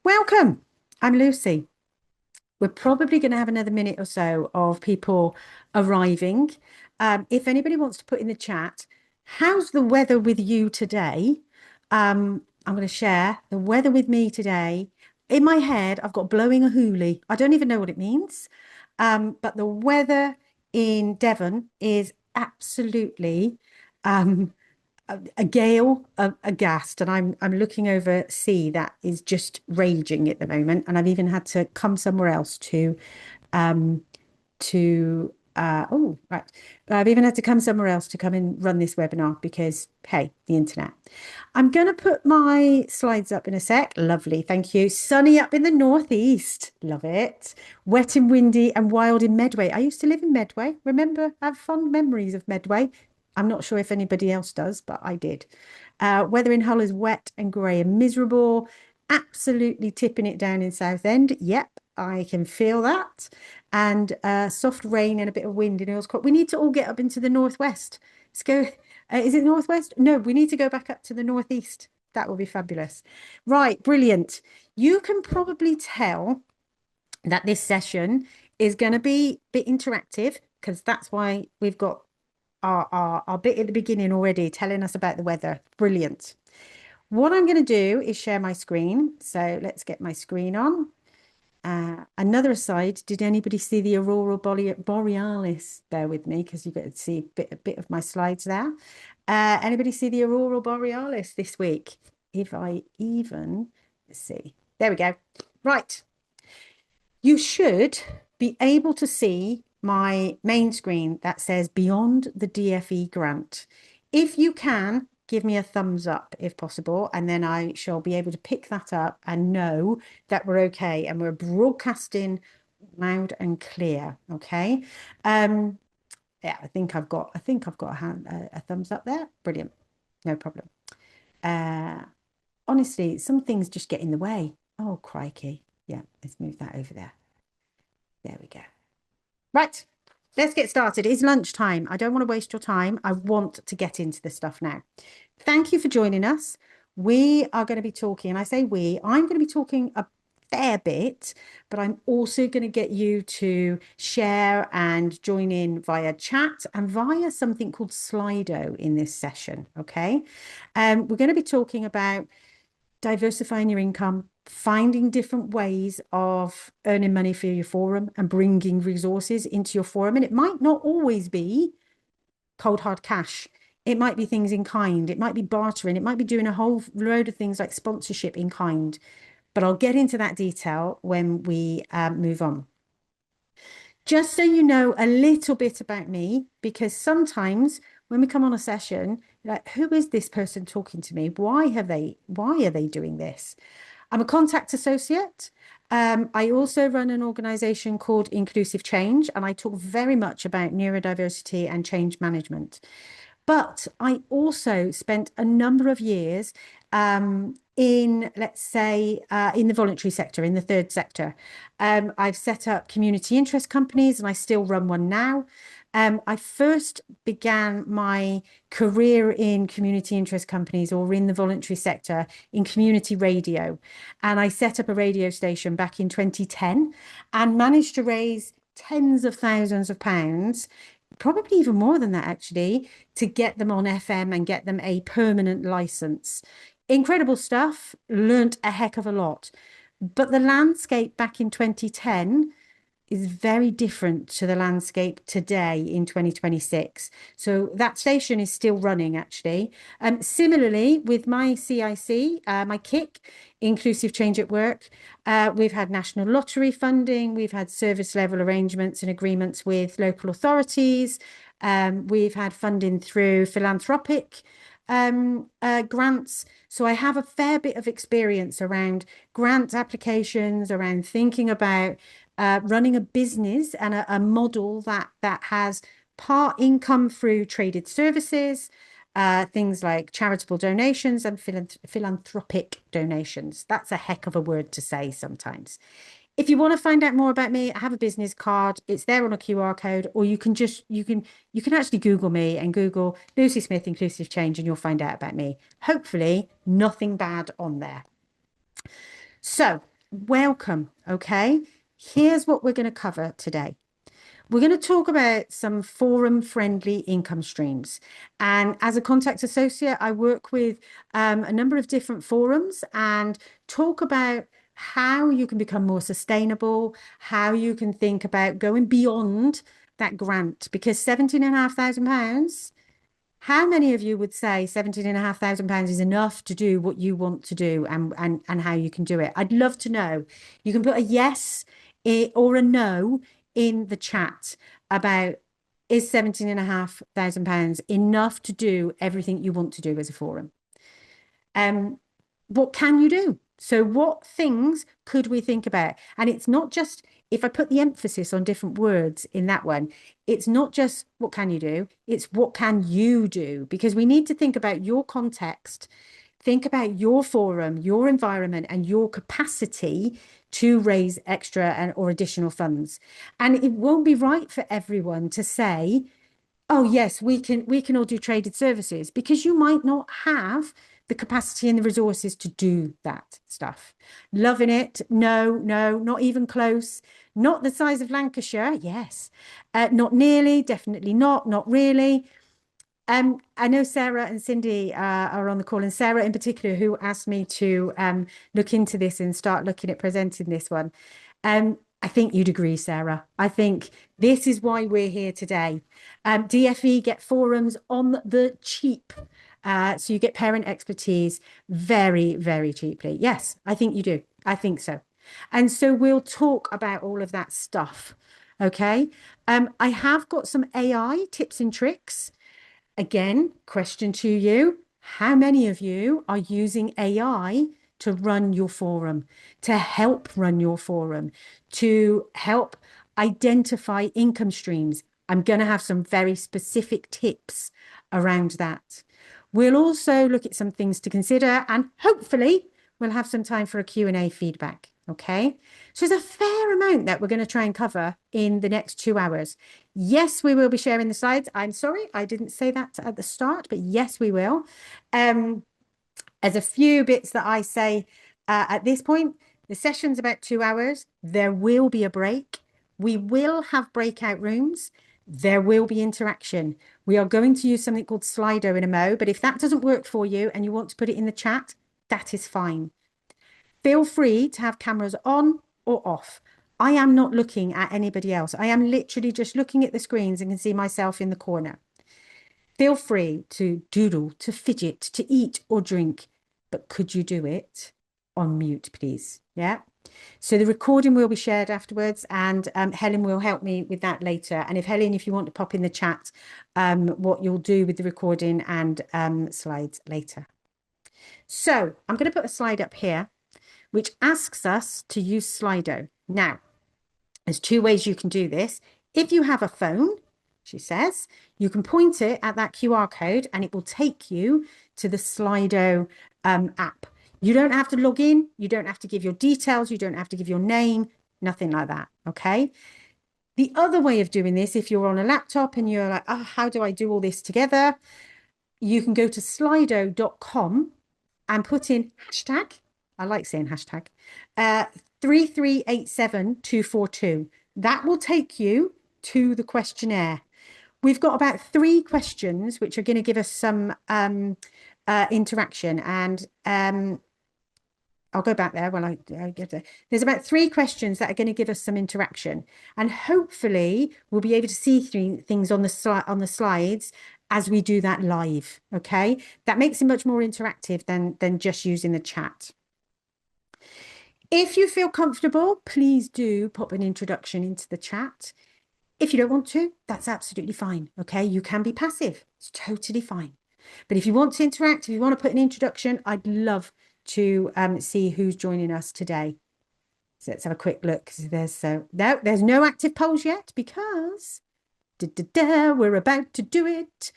Welcome. I'm Lucy. We're probably going to have another minute or so of people arriving. If anybody wants to put in the chat, how's the weather with you today? I'm going to share the weather with me today. In my head, I've got blowing a hoolie. I don't even know what it means. But the weather in Devon is absolutely um, a gale, a gust, and I'm looking over sea that is just raging at the moment, and I've even had to come somewhere else um oh right, I've even had to come somewhere else to come and run this webinar because hey, the internet. I'm going to put my slides up in a sec. Lovely, thank you. Sunny up in the northeast, love it. Wet and windy and wild in Medway. I used to live in Medway, remember? I have fond memories of Medway. I'm not sure if anybody else does, but I did. Weather in Hull is wet and grey and miserable. Absolutely tipping it down in Southend. Yep, I can feel that. And soft rain and a bit of wind in Earls Court. We need to all get up into the northwest. Let's go. Is it northwest? No, we need to go back up to the northeast. That will be fabulous. Right, brilliant. You can probably tell that this session is going to be a bit interactive because that's why we've got our bit at the beginning already telling us about the weather. Brilliant. What I'm going to do is share my screen. So let's get my screen on. Another aside, did anybody see the Aurora Borealis? Bear with me because you get to see a bit of my slides there. Anybody see the Aurora Borealis this week? If I even, let's see. There we go. Right. You should be able to see my main screen that says Beyond the DfE grant. If you can, give me a thumbs up if possible, and then I shall be able to pick that up and know that we're okay and we're broadcasting loud and clear. Okay. Yeah, I think I've got a thumbs up there. Brilliant. No problem. Uh, honestly, some things just get in the way. Oh, crikey. Yeah, let's move that over there. There we go. Right, let's get started. It's lunchtime. I don't want to waste your time. I want to get into the stuff now. Thank you for joining us. We are going to be talking, and I say I'm going to be talking a fair bit, but I'm also going to get you to share and join in via chat and via something called Slido in this session. Okay. We're going to be talking about diversifying your income, finding different ways of earning money for your forum and bringing resources into your forum. And it might not always be cold hard cash. It might be things in kind. It might be bartering. It might be doing a whole load of things like sponsorship in kind. But I'll get into that detail when we move on. Just so you know a little bit about me, because sometimes when we come on a session, like, who is this person talking to me? Why are they doing this? I'm a contact associate. I also run an organization called Inclusive Change, and I talk very much about neurodiversity and change management. But I also spent a number of years in, let's say, in the voluntary sector, in the third sector. I've set up community interest companies, and I still run one now. I first began my career in community interest companies or in the voluntary sector in community radio. And I set up a radio station back in 2010 and managed to raise tens of thousands of pounds, probably even more than that, actually, to get them on FM and get them a permanent license. Incredible stuff, learnt a heck of a lot. But the landscape back in 2010 is very different to the landscape today in 2026. So that station is still running, actually. Similarly, with my CIC, my KIC, Inclusive Change at Work, we've had national lottery funding, we've had service level arrangements and agreements with local authorities, we've had funding through philanthropic grants. So I have a fair bit of experience around grant applications, around thinking about running a business and a model that has part income through traded services, things like charitable donations and philanthropic donations. That's a heck of a word to say sometimes. If you want to find out more about me, I have a business card. It's there on a QR code, or you can actually Google me and Google Lucy Smith Inclusive Change, and you'll find out about me. Hopefully, nothing bad on there. So welcome. Okay. Here's what we're going to cover today. We're going to talk about some forum-friendly income streams. And as a contact associate, I work with a number of different forums and talk about how you can become more sustainable, how you can think about going beyond that grant, because £17,500, how many of you would say £17,500 is enough to do what you want to do and how you can do it? I'd love to know. You can put a yes or a no in the chat about, is £17,500 enough to do everything you want to do as a forum? What can you do? So what things could we think about? And it's not just, if I put the emphasis on different words in that one, it's not just what can you do, it's what can you do? Because we need to think about your context, think about your forum, your environment, and your capacity to raise extra and or additional funds. And it won't be right for everyone to say, oh yes, we can all do traded services, because you might not have the capacity and the resources to do that stuff. Loving it? No, no, not even close. Not the size of Lancashire, yes. Not nearly, definitely not really. I know Sarah and Cindy are on the call, and Sarah in particular, who asked me to look into this and start looking at presenting this one. I think you'd agree, Sarah. I think this is why we're here today. DfE get forums on the cheap. So you get parent expertise very, very cheaply. Yes, I think you do. I think so. And so we'll talk about all of that stuff. Okay. I have got some AI tips and tricks. Again, question to you. How many of you are using AI to run your forum, to help run your forum, to help identify income streams? I'm going to have some very specific tips around that. We'll also look at some things to consider, and hopefully we'll have some time for a Q&A feedback. Okay, so there's a fair amount that we're going to try and cover in the next 2 hours. Yes, we will be sharing the slides. I'm sorry, I didn't say that at the start, but yes, we will. There's a few bits that I say at this point. The session's about 2 hours. There will be a break. We will have breakout rooms. There will be interaction. We are going to use something called Slido in a mo, but if that doesn't work for you and you want to put it in the chat, that is fine. Feel free to have cameras on or off. I am not looking at anybody else. I am literally just looking at the screens and can see myself in the corner. Feel free to doodle, to fidget, to eat or drink, but could you do it on mute, please? Yeah. So the recording will be shared afterwards, and Helen will help me with that later. And if Helen, if you want to pop in the chat, what you'll do with the recording and slides later. So I'm going to put a slide up here, which asks us to use Slido. Now, there's 2 ways you can do this. If you have a phone, she says, you can point it at that QR code and it will take you to the Slido app. You don't have to log in. You don't have to give your details. You don't have to give your name, nothing like that. Okay. The other way of doing this, if you're on a laptop and you're like, oh, how do I do all this together? You can go to slido.com and put in hashtag, I like saying hashtag, 3387242. That will take you to the questionnaire. We've got about 3 questions which are going to give us some interaction, and I'll go back there when I get there. There's about 3 questions that are going to give us some interaction, and hopefully we'll be able to see things on the slides as we do that live. Okay, that makes it much more interactive than just using the chat. If you feel comfortable, please do pop an introduction into the chat. If you don't want to, that's absolutely fine. Okay, you can be passive. It's totally fine. But if you want to interact, if you want to put an introduction, I'd love to see who's joining us today. So let's have a quick look. There's no active polls yet because we're about to do it.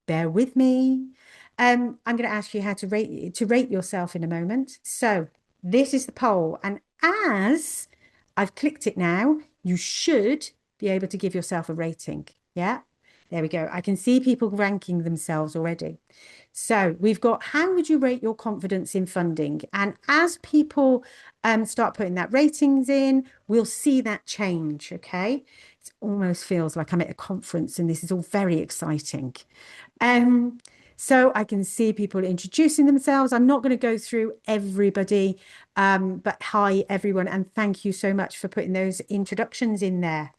Bear with me. I'm going to ask you how to rate yourself in a moment. So this is the poll, and as I've clicked it now, you should be able to give yourself a rating. Yeah. There we go. I can see people ranking themselves already. So we've got how would you rate your confidence in funding? And as people start putting that ratings in, we'll see that change. Okay. It almost feels like I'm at a conference and this is all very exciting. Um, so I can see people introducing themselves. I'm not going to go through everybody, but hi everyone, and thank you so much for putting those introductions in there.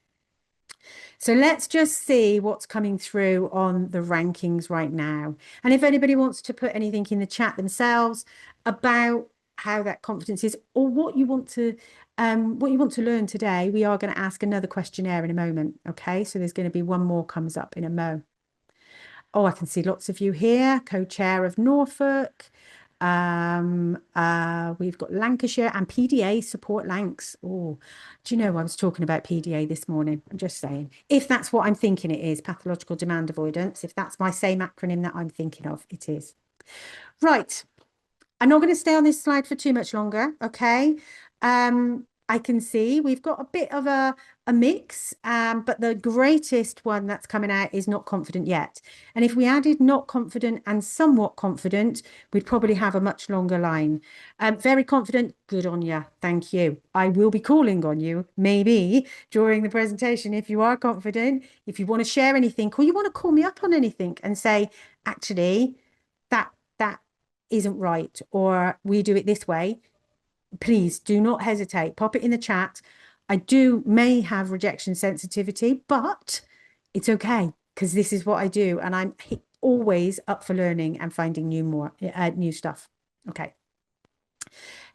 So let's just see what's coming through on the rankings right now. And if anybody wants to put anything in the chat themselves about how that confidence is or what you want to learn today, we are going to ask another questionnaire in a moment. Okay, so there's going to be one more comes up in a mo. Oh, I can see lots of you here, co-chair of Norfolk. We've got Lancashire and PDA support Lancs. Oh, do you know, I was talking about PDA this morning. I'm just saying, if that's what I'm thinking it is, pathological demand avoidance, if that's my same acronym that I'm thinking of, it is. Right. I'm not going to stay on this slide for too much longer. Okay. I can see we've got a bit of a mix, but the greatest one that's coming out is not confident yet. And if we added not confident and somewhat confident, we'd probably have a much longer line. Very confident, good on you. Thank you. I will be calling on you maybe during the presentation if you are confident, if you want to share anything or you want to call me up on anything and say, actually, that isn't right, or we do it this way. Please do not hesitate. Pop it in the chat. I may have rejection sensitivity, but it's okay because this is what I do. And I'm always up for learning and finding new stuff. Okay.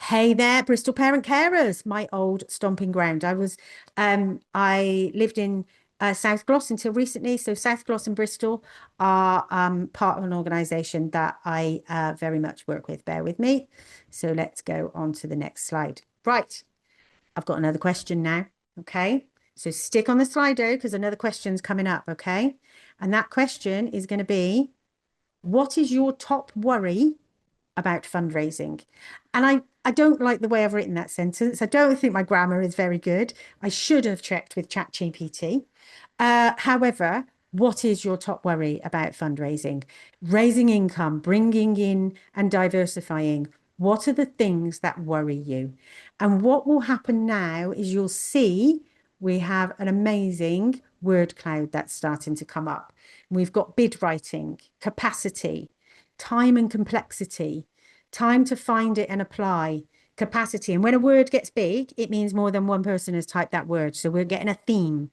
Hey there, Bristol Parent Carers, my old stomping ground. I lived in South Gloss until recently. So South Gloss and Bristol are part of an organisation that I very much work with. Bear with me. So let's go on to the next slide. Right. I've got another question now. Okay. So stick on the Slido because another question's coming up. Okay. And that question is going to be, what is your top worry about fundraising? And I don't like the way I've written that sentence. I don't think my grammar is very good. I should have checked with ChatGPT. However, what is your top worry about fundraising? Raising income, bringing in and diversifying. What are the things that worry you? And what will happen now is you'll see we have an amazing word cloud that's starting to come up. We've got bid writing, capacity, time and complexity, time to find it and apply, capacity. And when a word gets big, it means more than one person has typed that word. So we're getting a theme.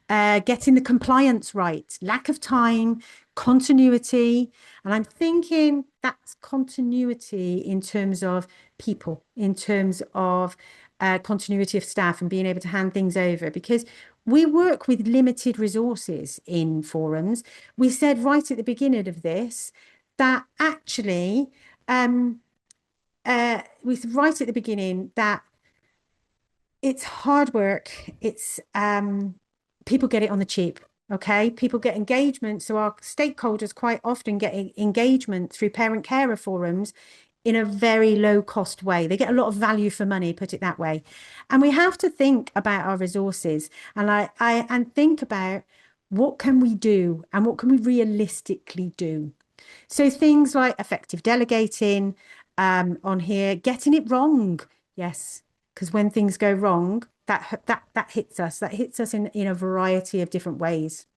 Getting the compliance right, lack of time, continuity. And I'm thinking that's continuity in terms of people, in terms of continuity of staff and being able to hand things over, because we work with limited resources in forums. We said right at the beginning of this that actually, we said right at the beginning that it's hard work. It's people get it on the cheap. Okay, people get engagement. So our stakeholders quite often get engagement through parent carer forums in a very low cost way. They get a lot of value for money, put it that way. And we have to think about our resources and think about what can we do and what can we realistically do. So things like effective delegating on here, getting it wrong. Yes, because when things go wrong, that hits us. That hits us in a variety of different ways.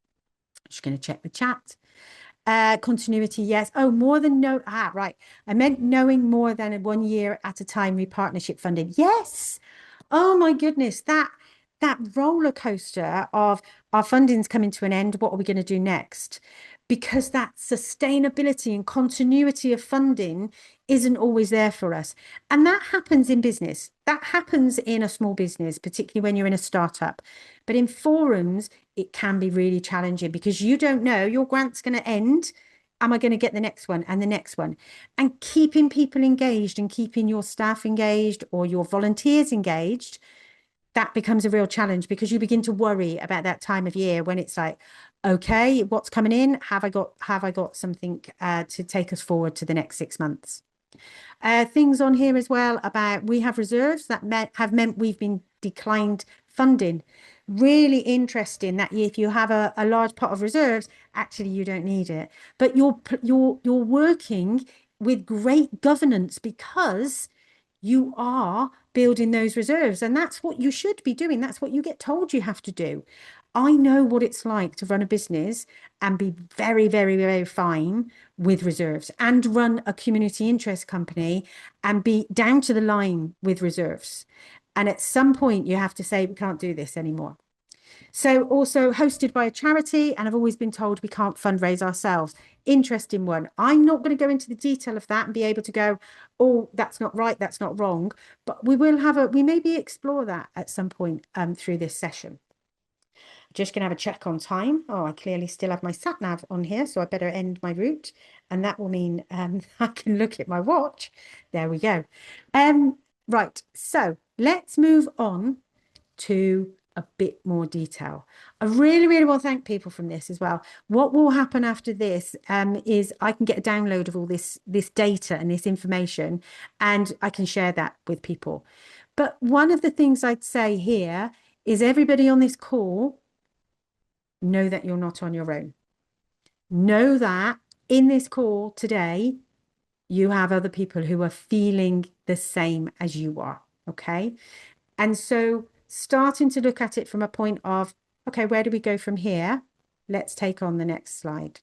Just going to check the chat. Continuity, yes. Oh, more than right. I meant knowing more than 1 year at a time re-partnership funding. Yes. Oh my goodness, that roller coaster of our funding's coming to an end. What are we going to do next? Because that sustainability and continuity of funding isn't always there for us. And that happens in business. That happens in a small business, particularly when you're in a startup. But in forums, it can be really challenging because you don't know your grant's going to end. Am I going to get the next one and the next one? And keeping people engaged and keeping your staff engaged or your volunteers engaged, that becomes a real challenge because you begin to worry about that time of year when it's like, okay, what's coming in? Have I got something to take us forward to the next 6 months? Things on here as well about we have reserves that have meant we've been declined funding. really interesting that if you have a large pot of reserves, actually you don't need it. But you're working with great governance because you are building those reserves. And that's what you should be doing. That's what you get told you have to do. I know what it's like to run a business and be very, very, very fine with reserves and run a community interest company and be down to the line with reserves. And at some point, you have to say, we can't do this anymore. So also hosted by a charity, and I've always been told we can't fundraise ourselves. Interesting one. I'm not going to go into the detail of that and be able to go, oh, that's not right, that's not wrong. But we maybe explore that at some point through this session. Just going to have a check on time. Oh, I clearly still have my sat nav on here, so I better end my route. And that will mean I can look at my watch. There we go. Right, so let's move on to a bit more detail. I really, really want to thank people from this as well. What will happen after this is I can get a download of all this data and this information, and I can share that with people. But one of the things I'd say here is everybody on this call, know that you're not on your own. Know that in this call today, you have other people who are feeling the same as you are, okay? And so starting to look at it from a point of, okay, where do we go from here? Let's take on the next slide.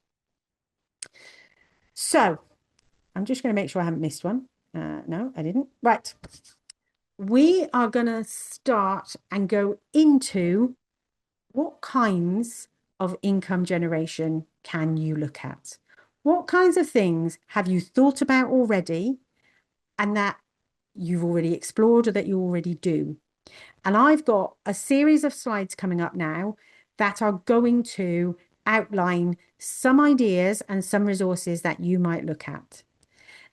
So I'm just going to make sure I haven't missed one. No, I didn't. Right. We are going to start and go into what kinds of income generation can you look at? What kinds of things have you thought about already and that you've already explored or that you already do? And I've got a series of slides coming up now that are going to outline some ideas and some resources that you might look at.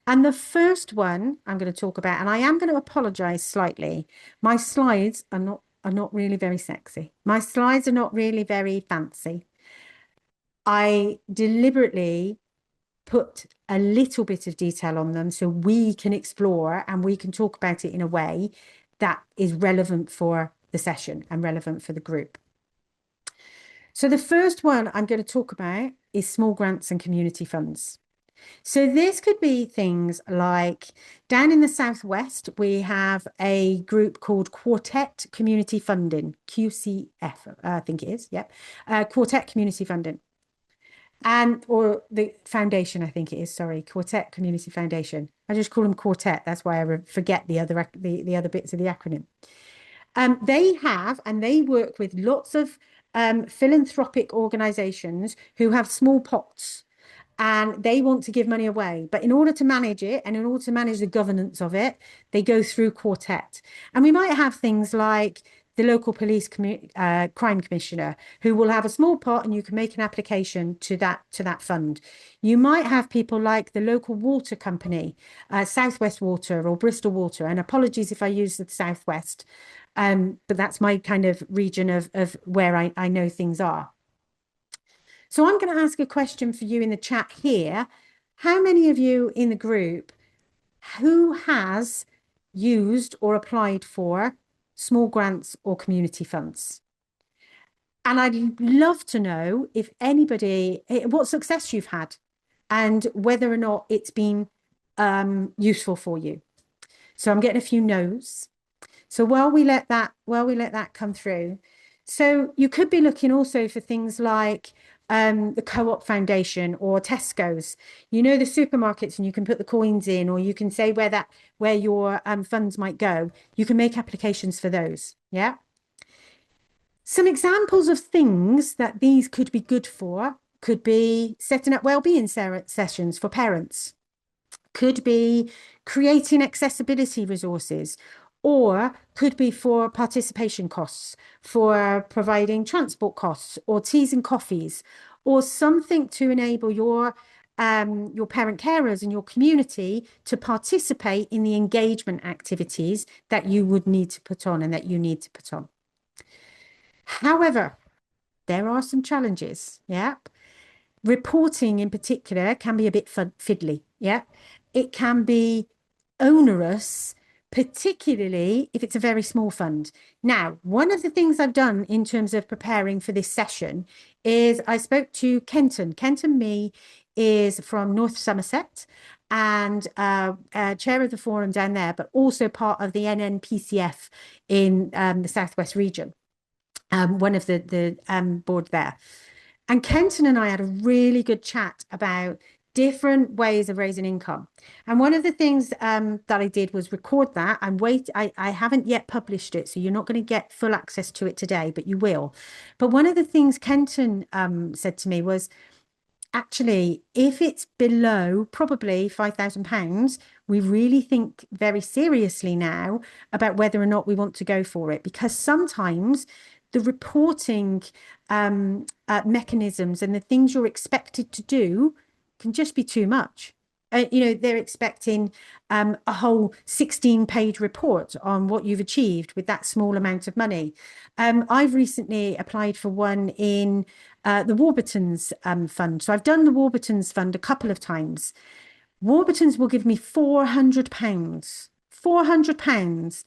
And the first one I'm going to talk about, and I am going to apologize slightly. My slides are not really very sexy. My slides are not really very fancy. I deliberately put a little bit of detail on them so we can explore and we can talk about it in a way that is relevant for the session and relevant for the group. So the first one I'm going to talk about is small grants and community funds. So this could be things like down in the Southwest, we have a group called Quartet Community Funding, QCF, I think it is. Yep. Quartet Community Funding. And or the foundation, I think it is, sorry, Quartet Community Foundation. I just call them Quartet. That's why I forget the other bits of the acronym. They have, and they work with lots of philanthropic organizations who have small pots and they want to give money away. But in order to manage it and in order to manage the governance of it, they go through Quartet. And we might have things like the local police crime commissioner who will have a small pot and you can make an application to that fund. You might have people like the local water company, Southwest Water or Bristol Water. And apologies if I use the Southwest, but that's my kind of region of where I know things are. So I'm going to ask a question for you in the chat here. How many of you in the group who has used or applied for small grants or community funds? And I'd love to know if anybody, what success you've had and whether or not it's been useful for you. So I'm getting a few no's. So while we let that come through, so you could be looking also for things like the Co-op Foundation or Tesco's, the supermarkets, and you can put the coins in, or you can say where your funds might go. You can make applications for those. Yeah. Some examples of things that these could be good for could be setting up wellbeing sessions for parents, could be creating accessibility resources, or could be for participation costs, for providing transport costs or teas and coffees, or something to enable your parent carers and your community to participate in the engagement activities that you would need to put on and that you need to put on. However, there are some challenges. Yeah. Reporting in particular can be a bit fiddly. Yeah. It can be onerous particularly if it's a very small fund. Now, one of the things I've done in terms of preparing for this session is I spoke to Kenton. Kenton Mee is from North Somerset and chair of the forum down there, but also part of the NNPCF in the Southwest region, one of the board there. And Kenton and I had a really good chat about different ways of raising income. And one of the things that I did was record that and wait. I haven't yet published it, so you're not going to get full access to it today, but you will. But one of the things Kenton said to me was, actually, if it's below probably £5,000, we really think very seriously now about whether or not we want to go for it, because sometimes the reporting mechanisms and the things you're expected to do can just be too much. They're expecting a whole 16-page report on what you've achieved with that small amount of money. I've recently applied for one in the Warburtons fund. So I've done the Warburtons fund a couple of times. Warburtons will give me £400, £400.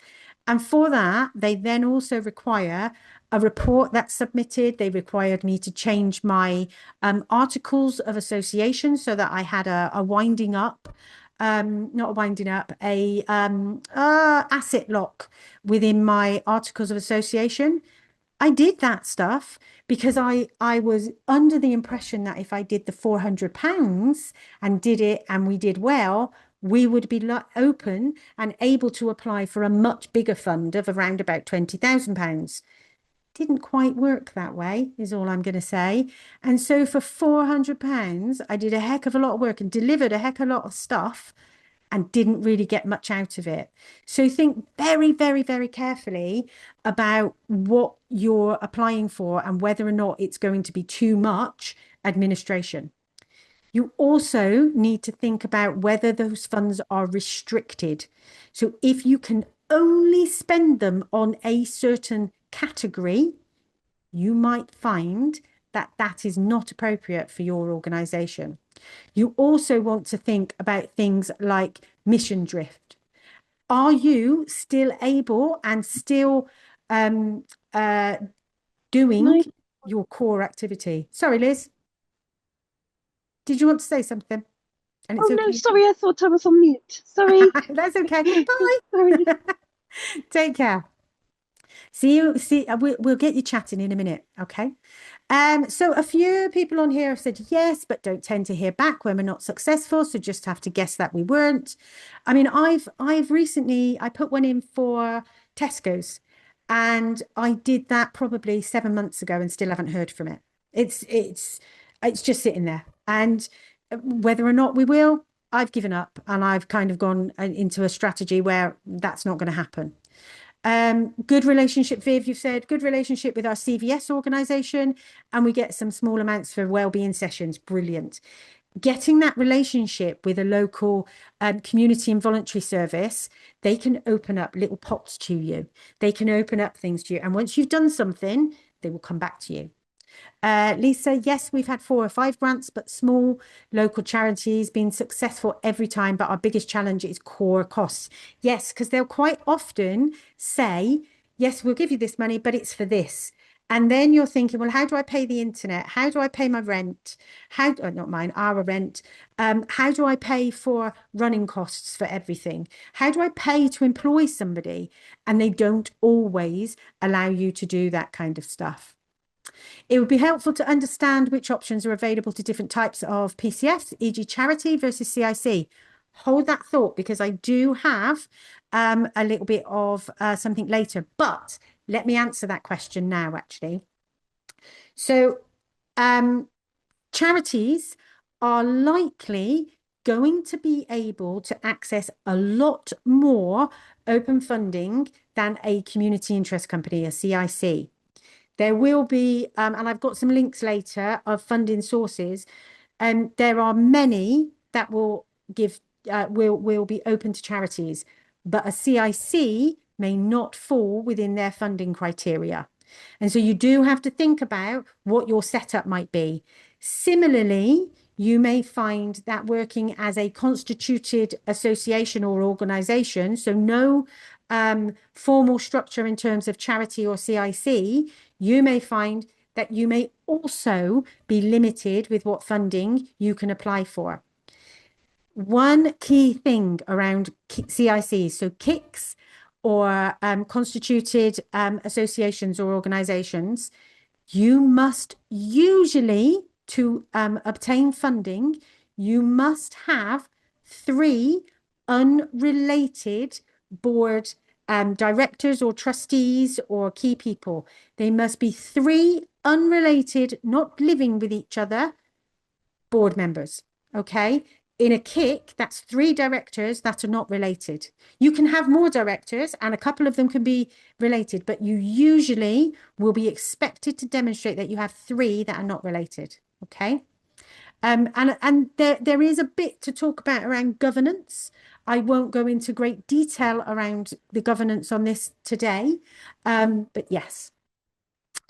And for that, they then also require a report that's submitted. They required me to change my articles of association so that I had a winding up, not a winding up, a asset lock within my articles of association. I did that stuff because I was under the impression that if I did the £400 and did it and we did well, we would be open and able to apply for a much bigger fund of around about £20,000. Didn't quite work that way, is all I'm going to say. And so for £400, I did a heck of a lot of work and delivered a heck of a lot of stuff and didn't really get much out of it. So think very, very, very carefully about what you're applying for and whether or not it's going to be too much administration. You also need to think about whether those funds are restricted. So if you can only spend them on a certain category, you might find that that is not appropriate for your organization. You also want to think about things like mission drift. Are you still able and still doing your core activity? Sorry, Liz. Did you want to say something? And it's no, sorry, I thought I was on mute. Sorry. That's okay. Bye. Sorry. Take care. We'll get you chatting in a minute, okay? So a few people on here have said yes, but don't tend to hear back when we're not successful, so just have to guess that we weren't. I mean, I've recently I put one in for Tesco's, and I did that probably 7 months ago and still haven't heard from it. It's just sitting there, and whether or not we will, I've given up, and I've kind of gone into a strategy where that's not going to happen. Good relationship, Viv, you've said good relationship with our CVS organization, and we get some small amounts for wellbeing sessions. Brilliant. Getting that relationship with a local community and voluntary service, they can open up little pots to you. They can open up things to you. And once you've done something, they will come back to you. Lisa, yes, we've had 4 or 5 grants, but small local charities, been successful every time. But our biggest challenge is core costs. Yes, because they'll quite often say, yes, we'll give you this money, but it's for this. And then you're thinking, well, how do I pay the internet? How do I pay my rent? Not mine, our rent. How do I pay for running costs for everything? How do I pay to employ somebody? And they don't always allow you to do that kind of stuff. It would be helpful to understand which options are available to different types of PCFs, e.g. charity versus CIC. Hold that thought, because I do have a little bit of something later, but let me answer that question now, actually. So charities are likely going to be able to access a lot more open funding than a community interest company, a CIC. There will be, and I've got some links later of funding sources, and there are many that will give, will be open to charities, but a CIC may not fall within their funding criteria. And so you do have to think about what your setup might be. Similarly, you may find that working as a constituted association or organization, so no formal structure in terms of charity or CIC, you may find that you may also be limited with what funding you can apply for. One key thing around CICs, so KICs or constituted associations or organizations, you must usually, to obtain funding, you must have 3 unrelated board directors or trustees or key people. They must be 3 unrelated, not living with each other, board members. Okay. In a KIC, that's 3 directors that are not related. You can have more directors and a couple of them can be related, but you usually will be expected to demonstrate that you have 3 that are not related. Okay. And there is a bit to talk about around governance. I won't go into great detail around the governance on this today. But yes.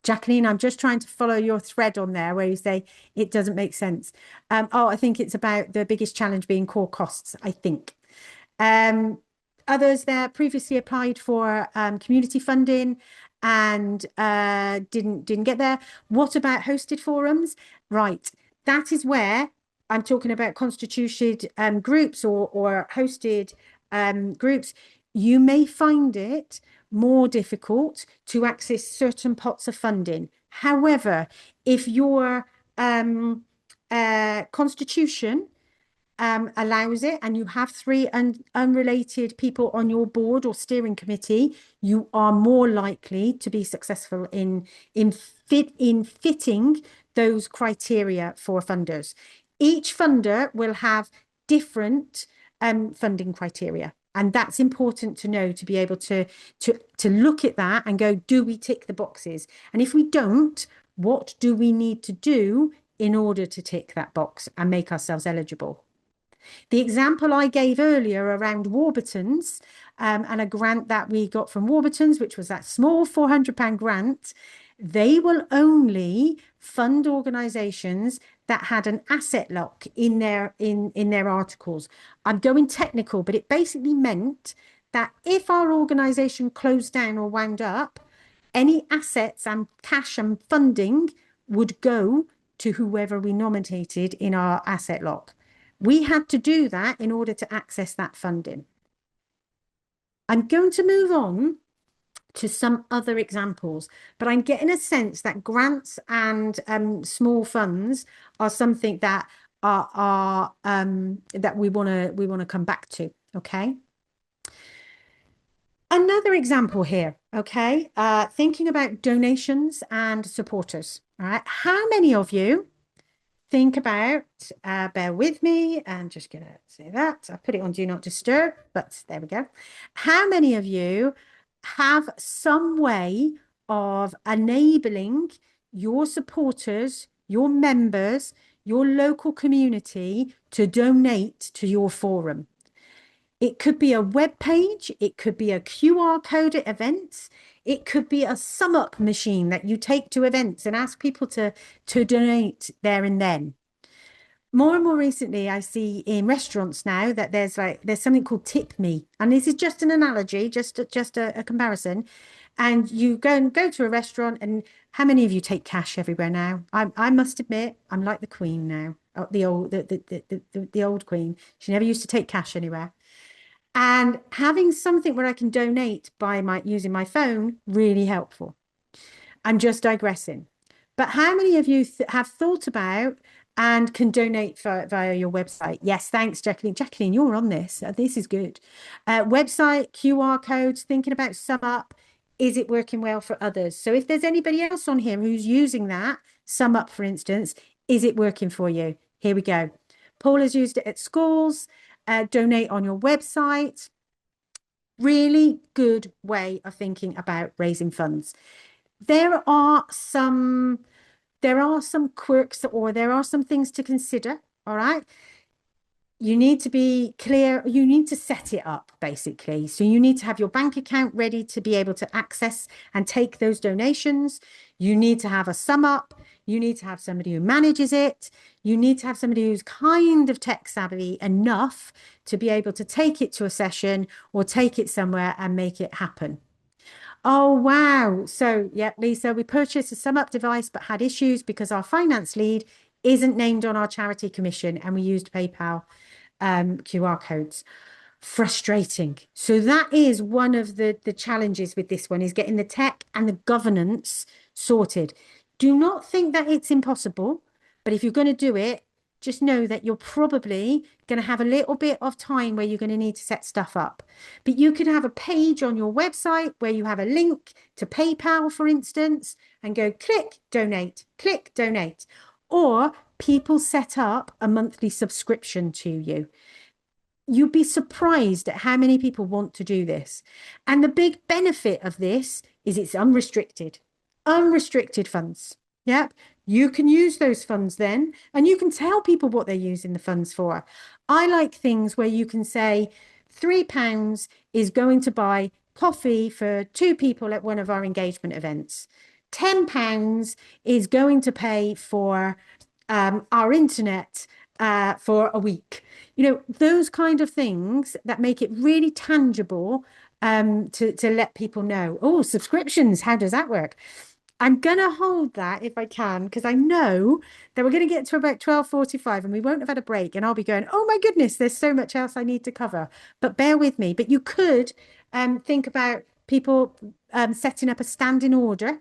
Jacqueline, I'm just trying to follow your thread on there where you say it doesn't make sense. I think it's about the biggest challenge being core costs, I think. Others there previously applied for community funding and didn't get there. What about hosted forums? Right, that is where I'm talking about constituted groups or hosted groups. You may find it more difficult to access certain pots of funding. However, if your constitution allows it and you have 3 unrelated people on your board or steering committee, you are more likely to be successful in fitting those criteria for funders. Each funder will have different funding criteria. And that's important to know, to be able to look at that and go, do we tick the boxes? And if we don't, what do we need to do in order to tick that box and make ourselves eligible? The example I gave earlier around Warburton's and a grant that we got from Warburton's, which was that small £400 grant, they will only fund organizations that had an asset lock in their articles. I'm going technical, but it basically meant that if our organization closed down or wound up, any assets and cash and funding would go to whoever we nominated in our asset lock. We had to do that in order to access that funding. I'm going to move on to some other examples, but I'm getting a sense that grants and small funds are something that are that we want to come back to. Okay. Another example here. Okay. Thinking about donations and supporters. All right. How many of you think about, bear with me, and just gonna say that I put it on do not disturb, but there we go. How many of you have some way of enabling your supporters, your members, your local community to donate to your forum? It could be a web page, it could be a QR code at events, it could be a sum up machine that you take to events and ask people to donate there and then. More and more recently, I see in restaurants now that there's something called Tip Me, and this is just an analogy, just a comparison. And you go to a restaurant, and how many of you take cash everywhere now? I must admit, I'm like the Queen now, the old Queen. She never used to take cash anywhere. And having something where I can donate by using my phone, really helpful. I'm just digressing. But how many of you have thought about and can donate via your website? Yes, thanks, Jacqueline. Jacqueline, you're on this. This is good. Website, QR codes, thinking about sum up. Is it working well for others? So if there's anybody else on here who's using that, sum up, for instance, is it working for you? Here we go. Paul has used it at schools. Donate on your website. Really good way of thinking about raising funds. There are some quirks, or there are some things to consider. All right. You need to be clear. You need to set it up, basically. So you need to have your bank account ready to be able to access and take those donations. You need to have a sum up. You need to have somebody who manages it. You need to have somebody who's kind of tech savvy enough to be able to take it to a session or take it somewhere and make it happen. Oh, wow. So, yeah, Lisa, we purchased a sum up device but had issues because our finance lead isn't named on our charity commission and we used PayPal QR codes. Frustrating. So that is one of the challenges with this one is getting the tech and the governance sorted. Do not think that it's impossible, but if you're going to do it, just know that you're probably going to have a little bit of time where you're going to need to set stuff up. But you could have a page on your website where you have a link to PayPal, for instance, and go click donate. Or people set up a monthly subscription to you. You'd be surprised at how many people want to do this. And the big benefit of this is it's unrestricted funds. Yep. You can use those funds then, and you can tell people what they're using the funds for. I like things where you can say £3 is going to buy coffee for 2 people at one of our engagement events. £10 is going to pay for our internet for a week. Those kind of things that make it really tangible to let people know. Oh, subscriptions, how does that work? I'm going to hold that if I can, because I know that we're going to get to about 12:45 and we won't have had a break. And I'll be going, oh my goodness, there's so much else I need to cover. But bear with me. But you could think about people setting up a standing order,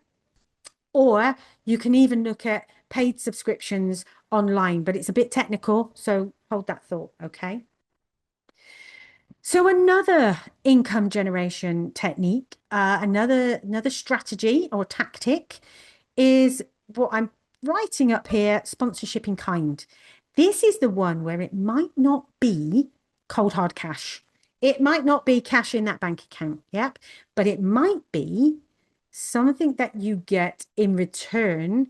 or you can even look at paid subscriptions online, but it's a bit technical. So hold that thought, okay? So another income generation technique, another strategy or tactic is what I'm writing up here, sponsorship in kind. This is the one where it might not be cold hard cash. It might not be cash in that bank account, yep, but it might be something that you get in return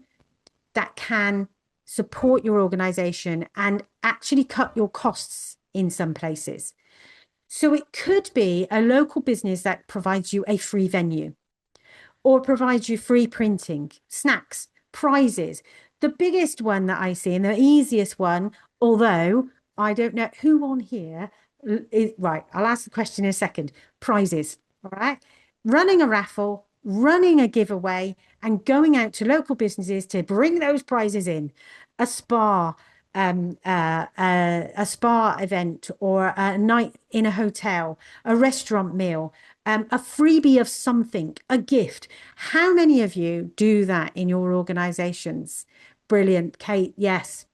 that can support your organization and actually cut your costs in some places. So it could be a local business that provides you a free venue or provides you free printing, snacks, prizes. The biggest one that I see and the easiest one, although I don't know who on here is right, I'll ask the question in a second. Prizes, all right? Running a raffle, running a giveaway, and going out to local businesses to bring those prizes in. A spa, a spa event or a night in a hotel, a restaurant meal, a freebie of something, a gift. How many of you do that in your organizations? Brilliant, Kate. Yes.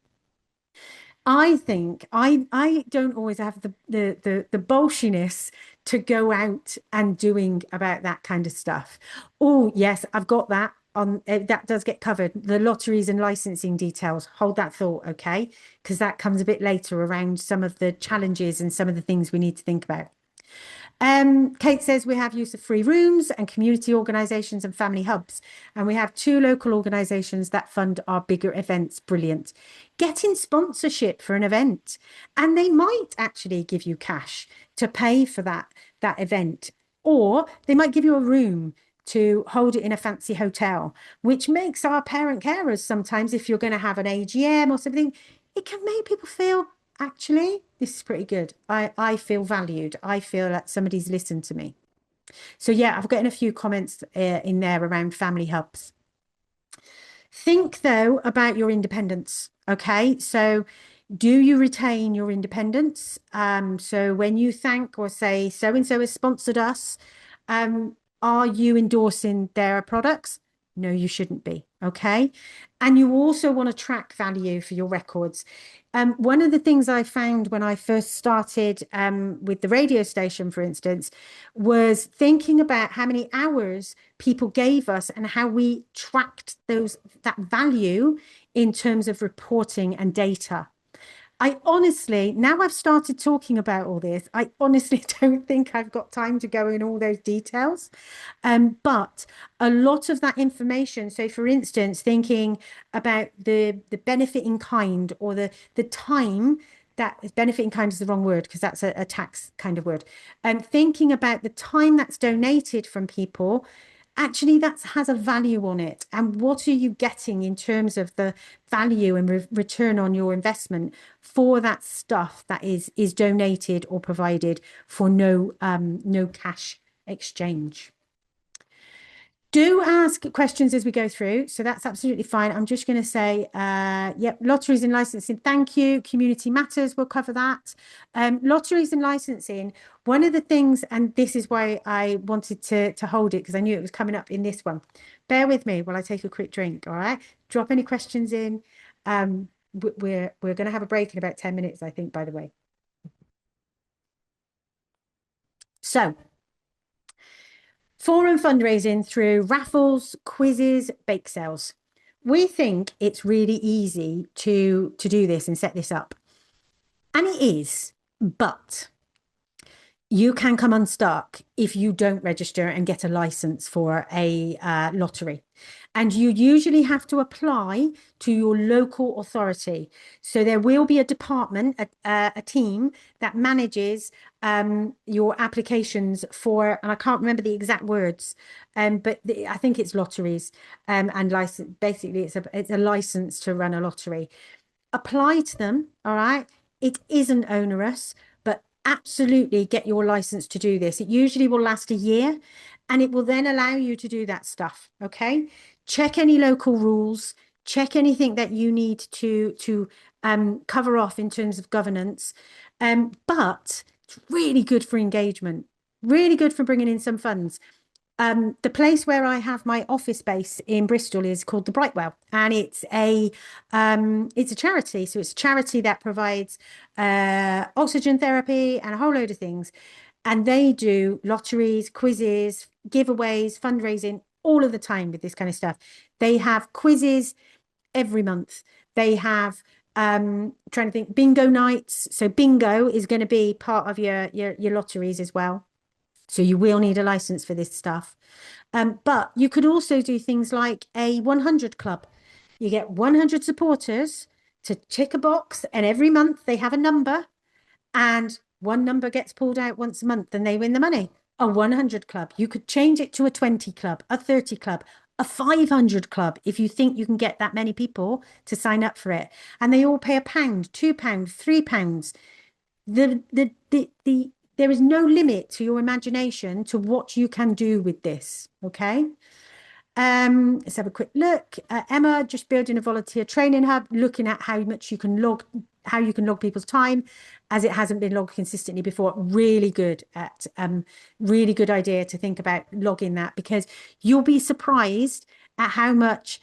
I think I don't always have the bolshiness to go out and doing about that kind of stuff. Oh, yes, I've got that on that does get covered. The lotteries and licensing details. Hold that thought, okay? Because that comes a bit later around some of the challenges and some of the things we need to think about. Kate says we have use of free rooms and community organisations and family hubs. And we have 2 local organisations that fund our bigger events. Brilliant. Getting sponsorship for an event. And they might actually give you cash to pay for that event. Or they might give you a room to hold it in a fancy hotel, which makes our parent carers sometimes, if you're going to have an AGM or something, it can make people feel, actually, this is pretty good. I feel valued. I feel that somebody's listened to me. So yeah, I've gotten a few comments in there around family hubs. Think though about your independence. Okay, so do you retain your independence? So when you thank or say so and so has sponsored us, are you endorsing their products? No, you shouldn't be. Okay. And you also want to track value for your records. One of the things I found when I first started with the radio station, for instance, was thinking about how many hours people gave us and how we tracked that value in terms of reporting and data. I honestly, now I've started talking about all this, I honestly don't think I've got time to go in all those details. But a lot of that information, so for instance, thinking about the benefit in kind or the time that benefit in kind is the wrong word because that's a tax kind of word. And thinking about the time that's donated from people actually that has a value on it. And what are you getting in terms of the value and return on your investment for that stuff that is donated or provided for no cash exchange? Do ask questions as we go through. So that's absolutely fine. I'm just going to say, yep, lotteries and licensing. Thank you. Community matters. We'll cover that. Lotteries and licensing. One of the things, and this is why I wanted to hold it because I knew it was coming up in this one. Bear with me while I take a quick drink. All right. Drop any questions in. We're going to have a break in about 10 minutes, I think, by the way. So forum fundraising through raffles, quizzes, bake sales. We think it's really easy to do this and set this up. And it is, but you can come unstuck if you don't register and get a license for a lottery. And you usually have to apply to your local authority. So there will be a department, a team that manages your applications for, and I can't remember the exact words, but I think it's lotteries and license. Basically, it's a license to run a lottery. Apply to them, all right? It isn't onerous, but absolutely get your license to do this. It usually will last a year and it will then allow you to do that stuff, okay? Check any local rules, check anything that you need to cover off in terms of governance. But it's really good for engagement, really good for bringing in some funds. The place where I have my office space in Bristol is called the Brightwell, and it's a charity. So it's a charity that provides oxygen therapy and a whole load of things. And they do lotteries, quizzes, giveaways, fundraising all of the time with this kind of stuff. They have quizzes every month. They have trying to think bingo nights. So bingo is going to be part of your lotteries as well. So you will need a license for this stuff. But you could also do things like a 100 club. You get 100 supporters to tick a box, and every month they have a number, and one number gets pulled out once a month and they win the money. A 100 club. You could change it to a 20 club, a 30 club, a 500 club if you think you can get that many people to sign up for it. And they all pay £1, £2, £3. There is no limit to your imagination to what you can do with this. Okay. Let's have a quick look. Emma, just building a volunteer training hub, looking at how much you can log, how you can log people's time as it hasn't been logged consistently before. Really good really good idea to think about logging that, because you'll be surprised at how much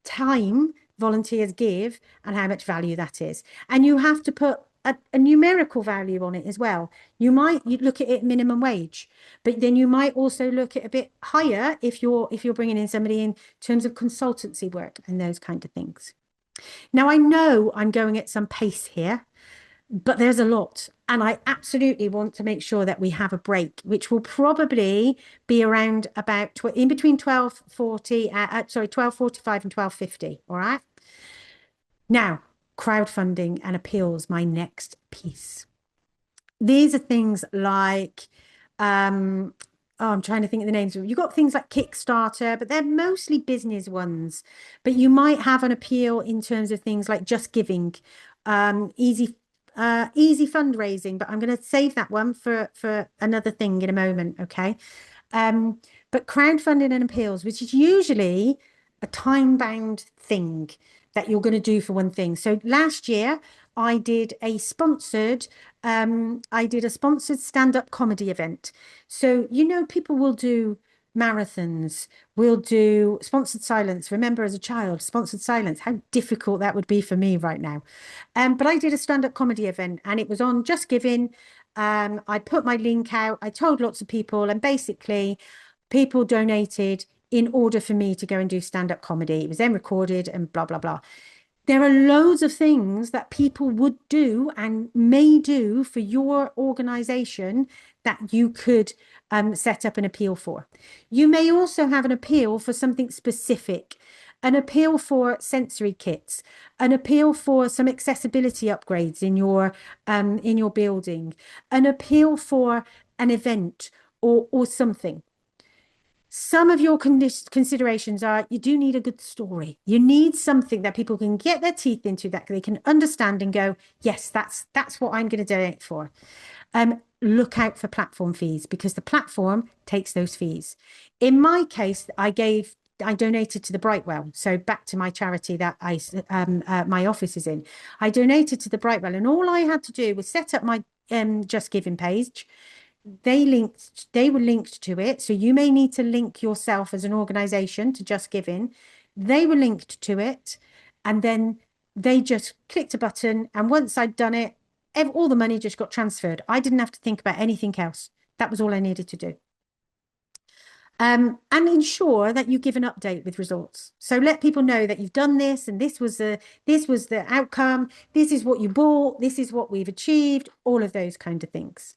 time volunteers give and how much value that is. And you have to put a numerical value on it as well. You look at it minimum wage, but then you might also look at a bit higher if you're bringing in somebody in terms of consultancy work and those kind of things. Now, I know I'm going at some pace here, but there's a lot, and I absolutely want to make sure that we have a break, which will probably be around about in between 12:45 and 12:50. All right. Now, crowdfunding and appeals, my next piece. These are things like, I'm trying to think of the names. You've got things like Kickstarter, but they're mostly business ones. But you might have an appeal in terms of things like Just Giving, easy fundraising. But I'm going to save that one for another thing in a moment. Okay. But crowdfunding and appeals, which is usually a time-bound thing that you're going to do for one thing. So last year I did a sponsored stand-up comedy event. So, people will do marathons, will do sponsored silence. Remember, as a child, sponsored silence, how difficult that would be for me right now. But I did a stand-up comedy event and it was on Just Giving. I put my link out, I told lots of people, and basically people donated in order for me to go and do stand-up comedy. It was then recorded and blah, blah, blah. There are loads of things that people would do and may do for your organization that you could set up an appeal for. You may also have an appeal for something specific, an appeal for sensory kits, an appeal for some accessibility upgrades in your building, an appeal for an event or something. Some of your considerations are you do need a good story. You need something that people can get their teeth into, that they can understand and go, yes, that's what I'm going to donate for. Look out for platform fees because the platform takes those fees. In my case, I donated to the Brightwell. So back to my charity that my office is in. I donated to the Brightwell, and all I had to do was set up my Just Giving page. They were linked to it. So you may need to link yourself as an organization to Just Giving. They were linked to it. And then they just clicked a button. And once I'd done it, all the money just got transferred. I didn't have to think about anything else. That was all I needed to do. And ensure that you give an update with results. So let people know that you've done this, and this was the outcome. This is what you bought. This is what we've achieved. All of those kind of things.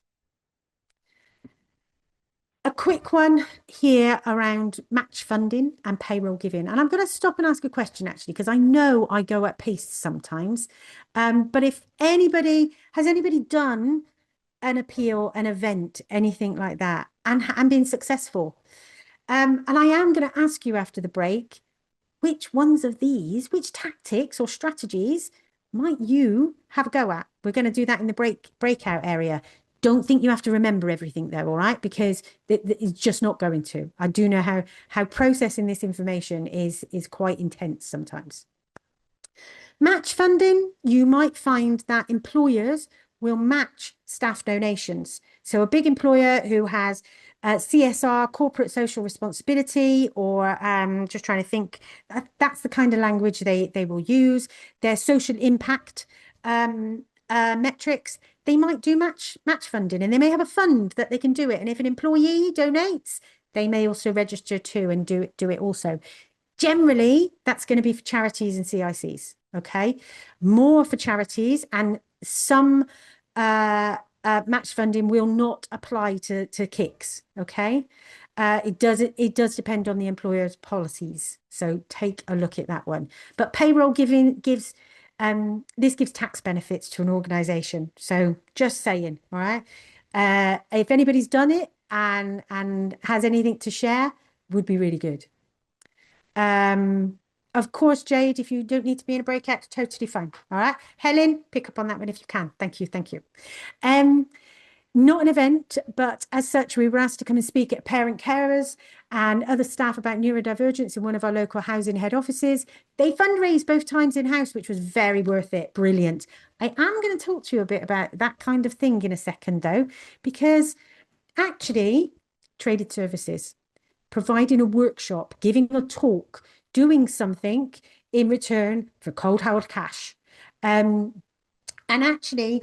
A quick one here around match funding and payroll giving. And I'm going to stop and ask a question actually, because I know I go at pace sometimes. But if has anybody done an appeal, an event, anything like that, and been successful? And I am going to ask you after the break, which ones of these, which tactics or strategies might you have a go at? We're going to do that in the breakout area. Don't think you have to remember everything though, all right? Because it's just not going to. I do know how processing this information is quite intense sometimes. Match funding, you might find that employers will match staff donations. So a big employer who has CSR, corporate social responsibility, or just trying to think, that's the kind of language they will use. Their social impact metrics, they might do match funding, and they may have a fund that they can do it. And if an employee donates, they may also register too and do it also. Generally, that's going to be for charities and CICs. Okay, more for charities, and some match funding will not apply to KICs. Okay, it does depend on the employer's policies. So take a look at that one. But payroll giving gives this gives tax benefits to an organization. So just saying, all right. If anybody's done it and has anything to share, would be really good. Of course, Jade, if you don't need to be in a breakout, totally fine. All right. Helen, pick up on that one if you can. Thank you. Thank you. Not an event, but as such, we were asked to come and speak at parent carers and other staff about neurodivergence in one of our local housing head offices. They fundraised both times in-house, which was very worth it. Brilliant. I am going to talk to you a bit about that kind of thing in a second, though, because actually, traded services, providing a workshop, giving a talk, doing something in return for cold hard cash. And actually,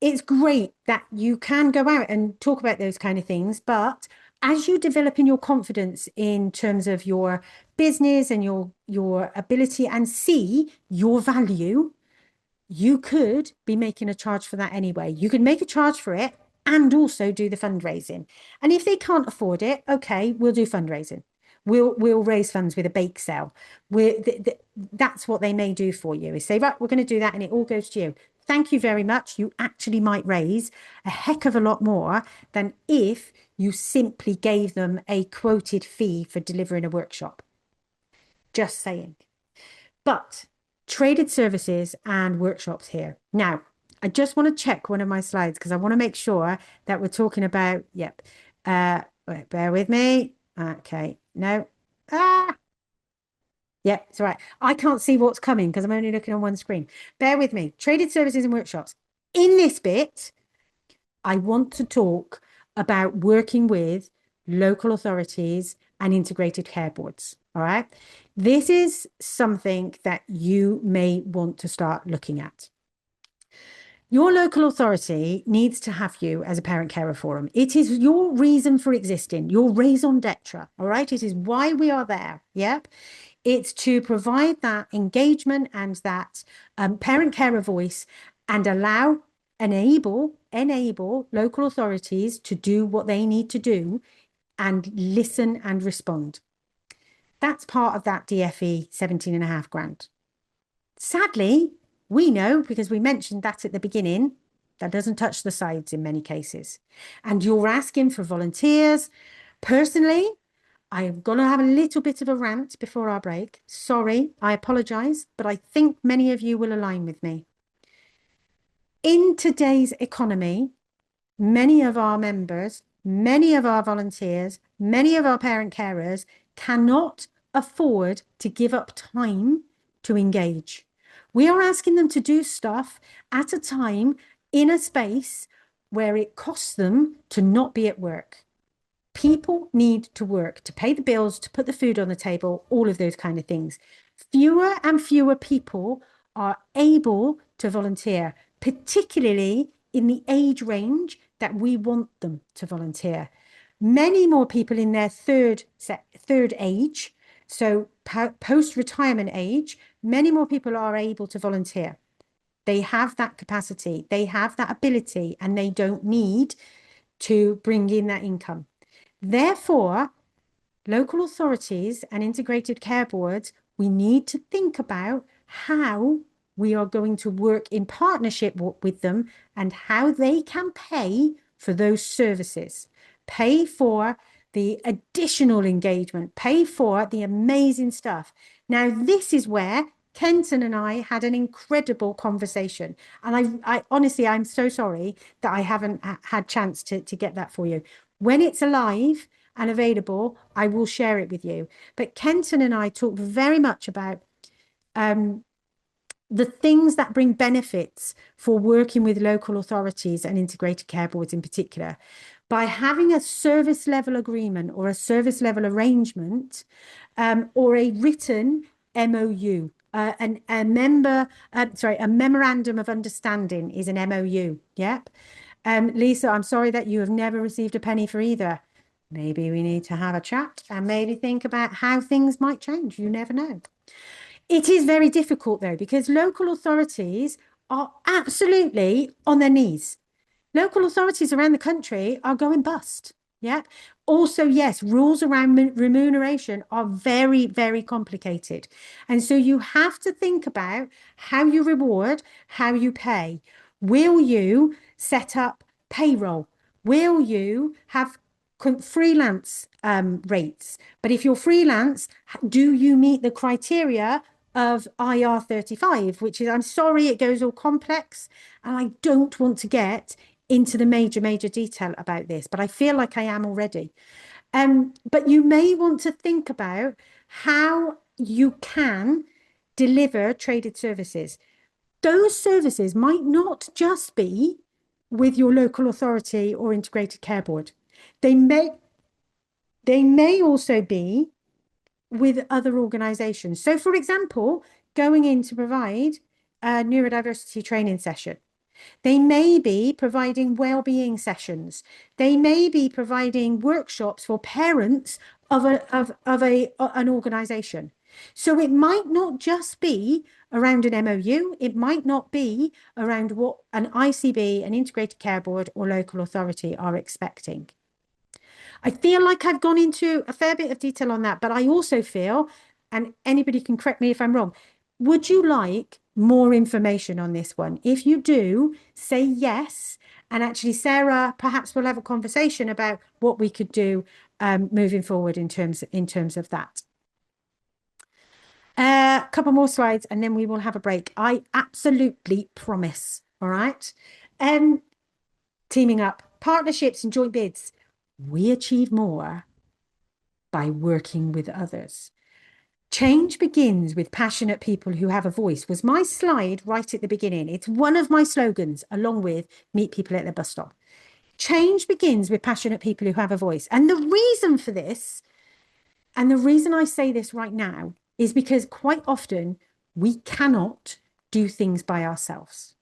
it's great that you can go out and talk about those kind of things, but as you develop in your confidence in terms of your business and your ability and see your value, you could be making a charge for that anyway. You could make a charge for it and also do the fundraising. And if they can't afford it, okay, we'll do fundraising. We'll raise funds with a bake sale. That's what they may do for you, is say, right, we're going to do that, and it all goes to you. Thank you very much. You actually might raise a heck of a lot more than if you simply gave them a quoted fee for delivering a workshop. Just saying. But traded services and workshops here. Now, I just want to check one of my slides because I want to make sure that we're talking about, yep. Wait, bear with me. Okay, no. Yeah, it's all right. I can't see what's coming because I'm only looking on one screen. Bear with me. Traded services and workshops. In this bit, I want to talk about working with local authorities and integrated care boards. All right. This is something that you may want to start looking at. Your local authority needs to have you as a parent carer forum. It is your reason for existing, your raison d'etre. All right. It is why we are there. Yep. It's to provide that engagement and that parent carer voice and enable local authorities to do what they need to do and listen and respond. That's part of that DfE 17.5 grand. Sadly, we know, because we mentioned that at the beginning, that doesn't touch the sides in many cases. And you're asking for volunteers. Personally, I'm going to have a little bit of a rant before our break. Sorry, I apologize, but I think many of you will align with me. In today's economy, many of our members, many of our volunteers, many of our parent carers cannot afford to give up time to engage. We are asking them to do stuff at a time in a space where it costs them to not be at work. People need to work to pay the bills, to put the food on the table, all of those kind of things. Fewer and fewer people are able to volunteer, particularly in the age range that we want them to volunteer. Many more people in their third age, so post-retirement age, many more people are able to volunteer. They have that capacity, they have that ability, and they don't need to bring in that income. Therefore, local authorities and integrated care boards, we need to think about how we are going to work in partnership with them and how they can pay for those services, pay for the additional engagement, pay for the amazing stuff. Now, this is where Kenton and I had an incredible conversation. And I honestly, I'm so sorry that I haven't had chance to get that for you. When it's alive and available, I will share it with you. But Kenton and I talked very much about the things that bring benefits for working with local authorities and integrated care boards in particular. By having a service level agreement or a service level arrangement or a written MOU, a memorandum of understanding is an MOU. Yep. Lisa, I'm sorry that you have never received a penny for either. Maybe we need to have a chat and maybe think about how things might change. You never know. It is very difficult, though, because local authorities are absolutely on their knees. Local authorities around the country are going bust. Yeah. Also, yes, rules around remuneration are very, very complicated. And so you have to think about how you reward, how you pay. Will you set up payroll? Will you have freelance rates? But if you're freelance, do you meet the criteria of IR35, which is, I'm sorry, it goes all complex, and I don't want to get into the major detail about this, but I feel like I am already. But you may want to think about how you can deliver traded services. Those services might not just be with your local authority or integrated care board. They may also be with other organizations. So, for example, going in to provide a neurodiversity training session. They may be providing well-being sessions. They may be providing workshops for parents of an organization. So it might not just be around an MOU. It might not be around what an ICB, an integrated care board, or local authority are expecting. I feel like I've gone into a fair bit of detail on that, but I also feel, and anybody can correct me if I'm wrong, would you like more information on this one? If you do, say yes. And actually, Sarah, perhaps we'll have a conversation about what we could do moving forward in terms of that. A couple more slides and then we will have a break. I absolutely promise. All right. Teaming up, partnerships and joint bids. We achieve more by working with others. Change begins with passionate people who have a voice was my slide right at the beginning. It's one of my slogans, along with meet people at the bus stop. Change begins with passionate people who have a voice. And the reason for this, and the reason I say this right now, is because quite often we cannot do things by ourselves.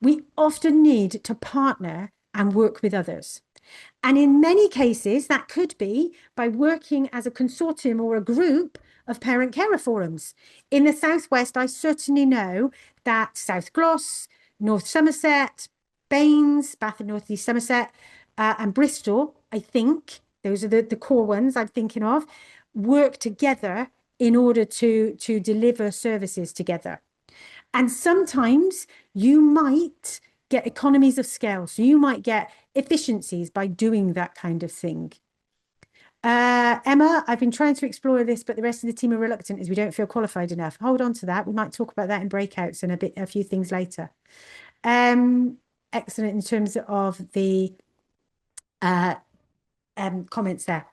We often need to partner and work with others. And in many cases, that could be by working as a consortium or a group of parent carer forums. In the Southwest, I certainly know that South Gloss, North Somerset, Baines, Bath and North East Somerset, and Bristol, I think, those are the core ones I'm thinking of, work together in order to deliver services together. And sometimes you might get economies of scale. So you might get efficiencies by doing that kind of thing. Emma, I've been trying to explore this, but the rest of the team are reluctant as we don't feel qualified enough. Hold on to that. We might talk about that in breakouts and a few things later. Um, Excellent in terms of the uh, comments there.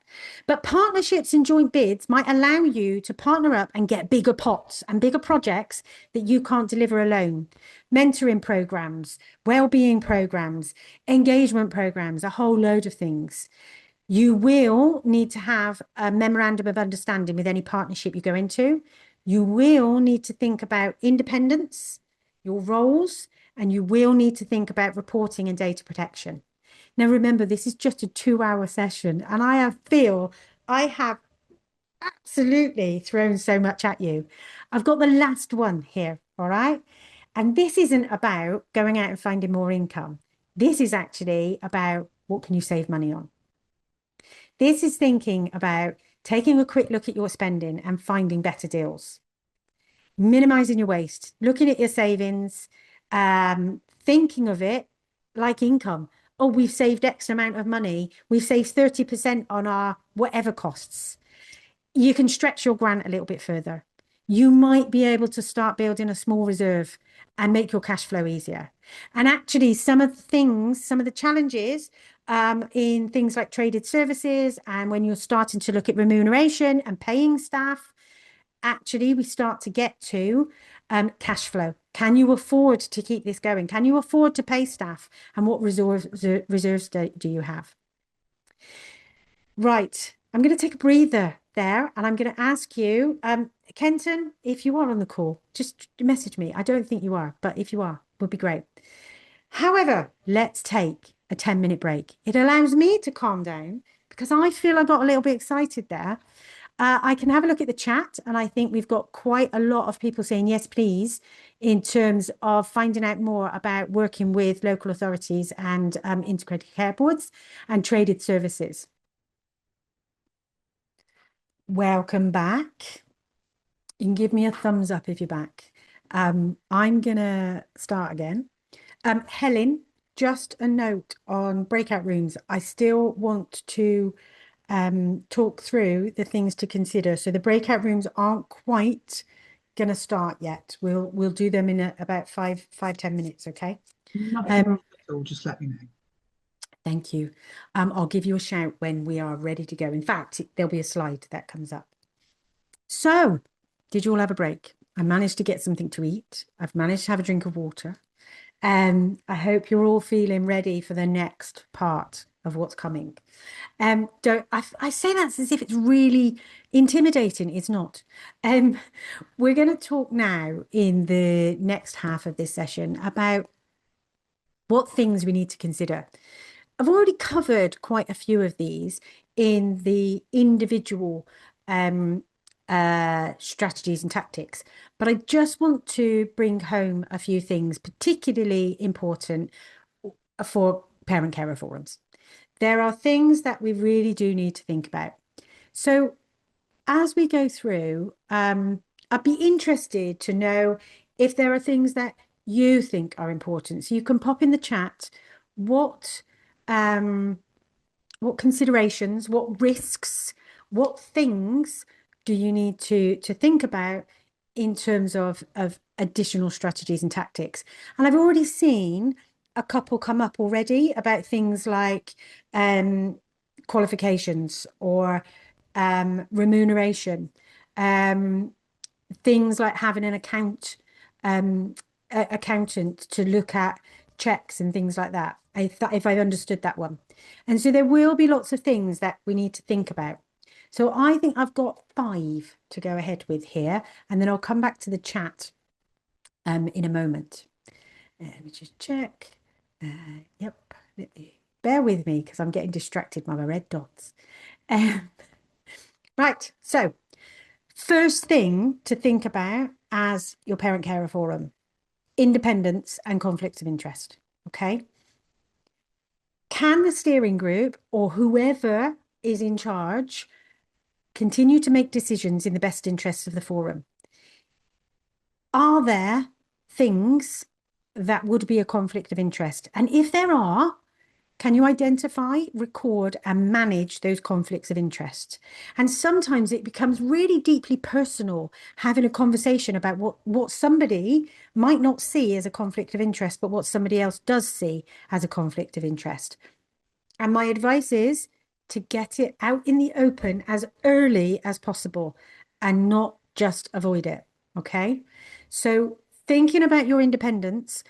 But partnerships and joint bids might allow you to partner up and get bigger pots and bigger projects that you can't deliver alone. Mentoring programs, well-being programs, engagement programs, a whole load of things. You will need to have a memorandum of understanding with any partnership you go into. You will need to think about independence, your roles, and you will need to think about reporting and data protection. Now, remember, this is just a 2-hour session, and feel I have absolutely thrown so much at you. I've got the last one here, all right? And this isn't about going out and finding more income. This is actually about what can you save money on? This is thinking about taking a quick look at your spending and finding better deals, minimizing your waste, looking at your savings, thinking of it like income. Oh, we've saved X amount of money. We've saved 30% on our whatever costs. You can stretch your grant a little bit further. You might be able to start building a small reserve and make your cash flow easier. And actually, some of the challenges in things like traded services, and when you're starting to look at remuneration and paying staff, actually, we start to get to cash flow. Can you afford to keep this going? Can you afford to pay staff? And what reserves do you have? Right. I'm going to take a breather there and I'm going to ask you, Kenton, if you are on the call, just message me. I don't think you are, but if you are, would be great. However, let's take a 10-minute break. It allows me to calm down because I feel I got a little bit excited there. I can have a look at the chat, and I think we've got quite a lot of people saying yes, please, in terms of finding out more about working with local authorities and integrated care boards and traded services. Welcome back. You can give me a thumbs up if you're back. I'm going to start again. Helen, just a note on breakout rooms. I still want to talk through the things to consider. So the breakout rooms aren't quite going to start yet. We'll do them in about 10 minutes, okay? Nothing at all, just let me know. Thank you. I'll give you a shout when we are ready to go. In fact, there'll be a slide that comes up. So, did you all have a break? I managed to get something to eat. I've managed to have a drink of water. I hope you're all feeling ready for the next part of what's coming. I say that as if it's really intimidating. It's not. We're going to talk now in the next half of this session about what things we need to consider. I've already covered quite a few of these in the individual strategies and tactics, but I just want to bring home a few things particularly important for parent carer forums. There are things that we really do need to think about. So as we go through, I'd be interested to know if there are things that you think are important. So you can pop in the chat what considerations, what risks, what things do you need to think about in terms of additional strategies and tactics? And I've already seen a couple come up already about things like qualifications or remuneration, things like having an accountant to look at checks and things like that, if I've understood that one. And so there will be lots of things that we need to think about. So I think I've got 5 to go ahead with here, and then I'll come back to the chat in a moment. Let me just check. Yep, bear with me because I'm getting distracted by my red dots. Right, so first thing to think about as your parent carer forum, independence and conflicts of interest, okay? Can the steering group or whoever is in charge continue to make decisions in the best interests of the forum? Are there things that would be a conflict of interest? And if there are, Can you identify, record, and manage those conflicts of interest? And sometimes it becomes really deeply personal, having a conversation about what somebody might not see as a conflict of interest, but what somebody else does see as a conflict of interest. And my advice is to get it out in the open as early as possible and not just avoid it. Okay. So thinking about your independence,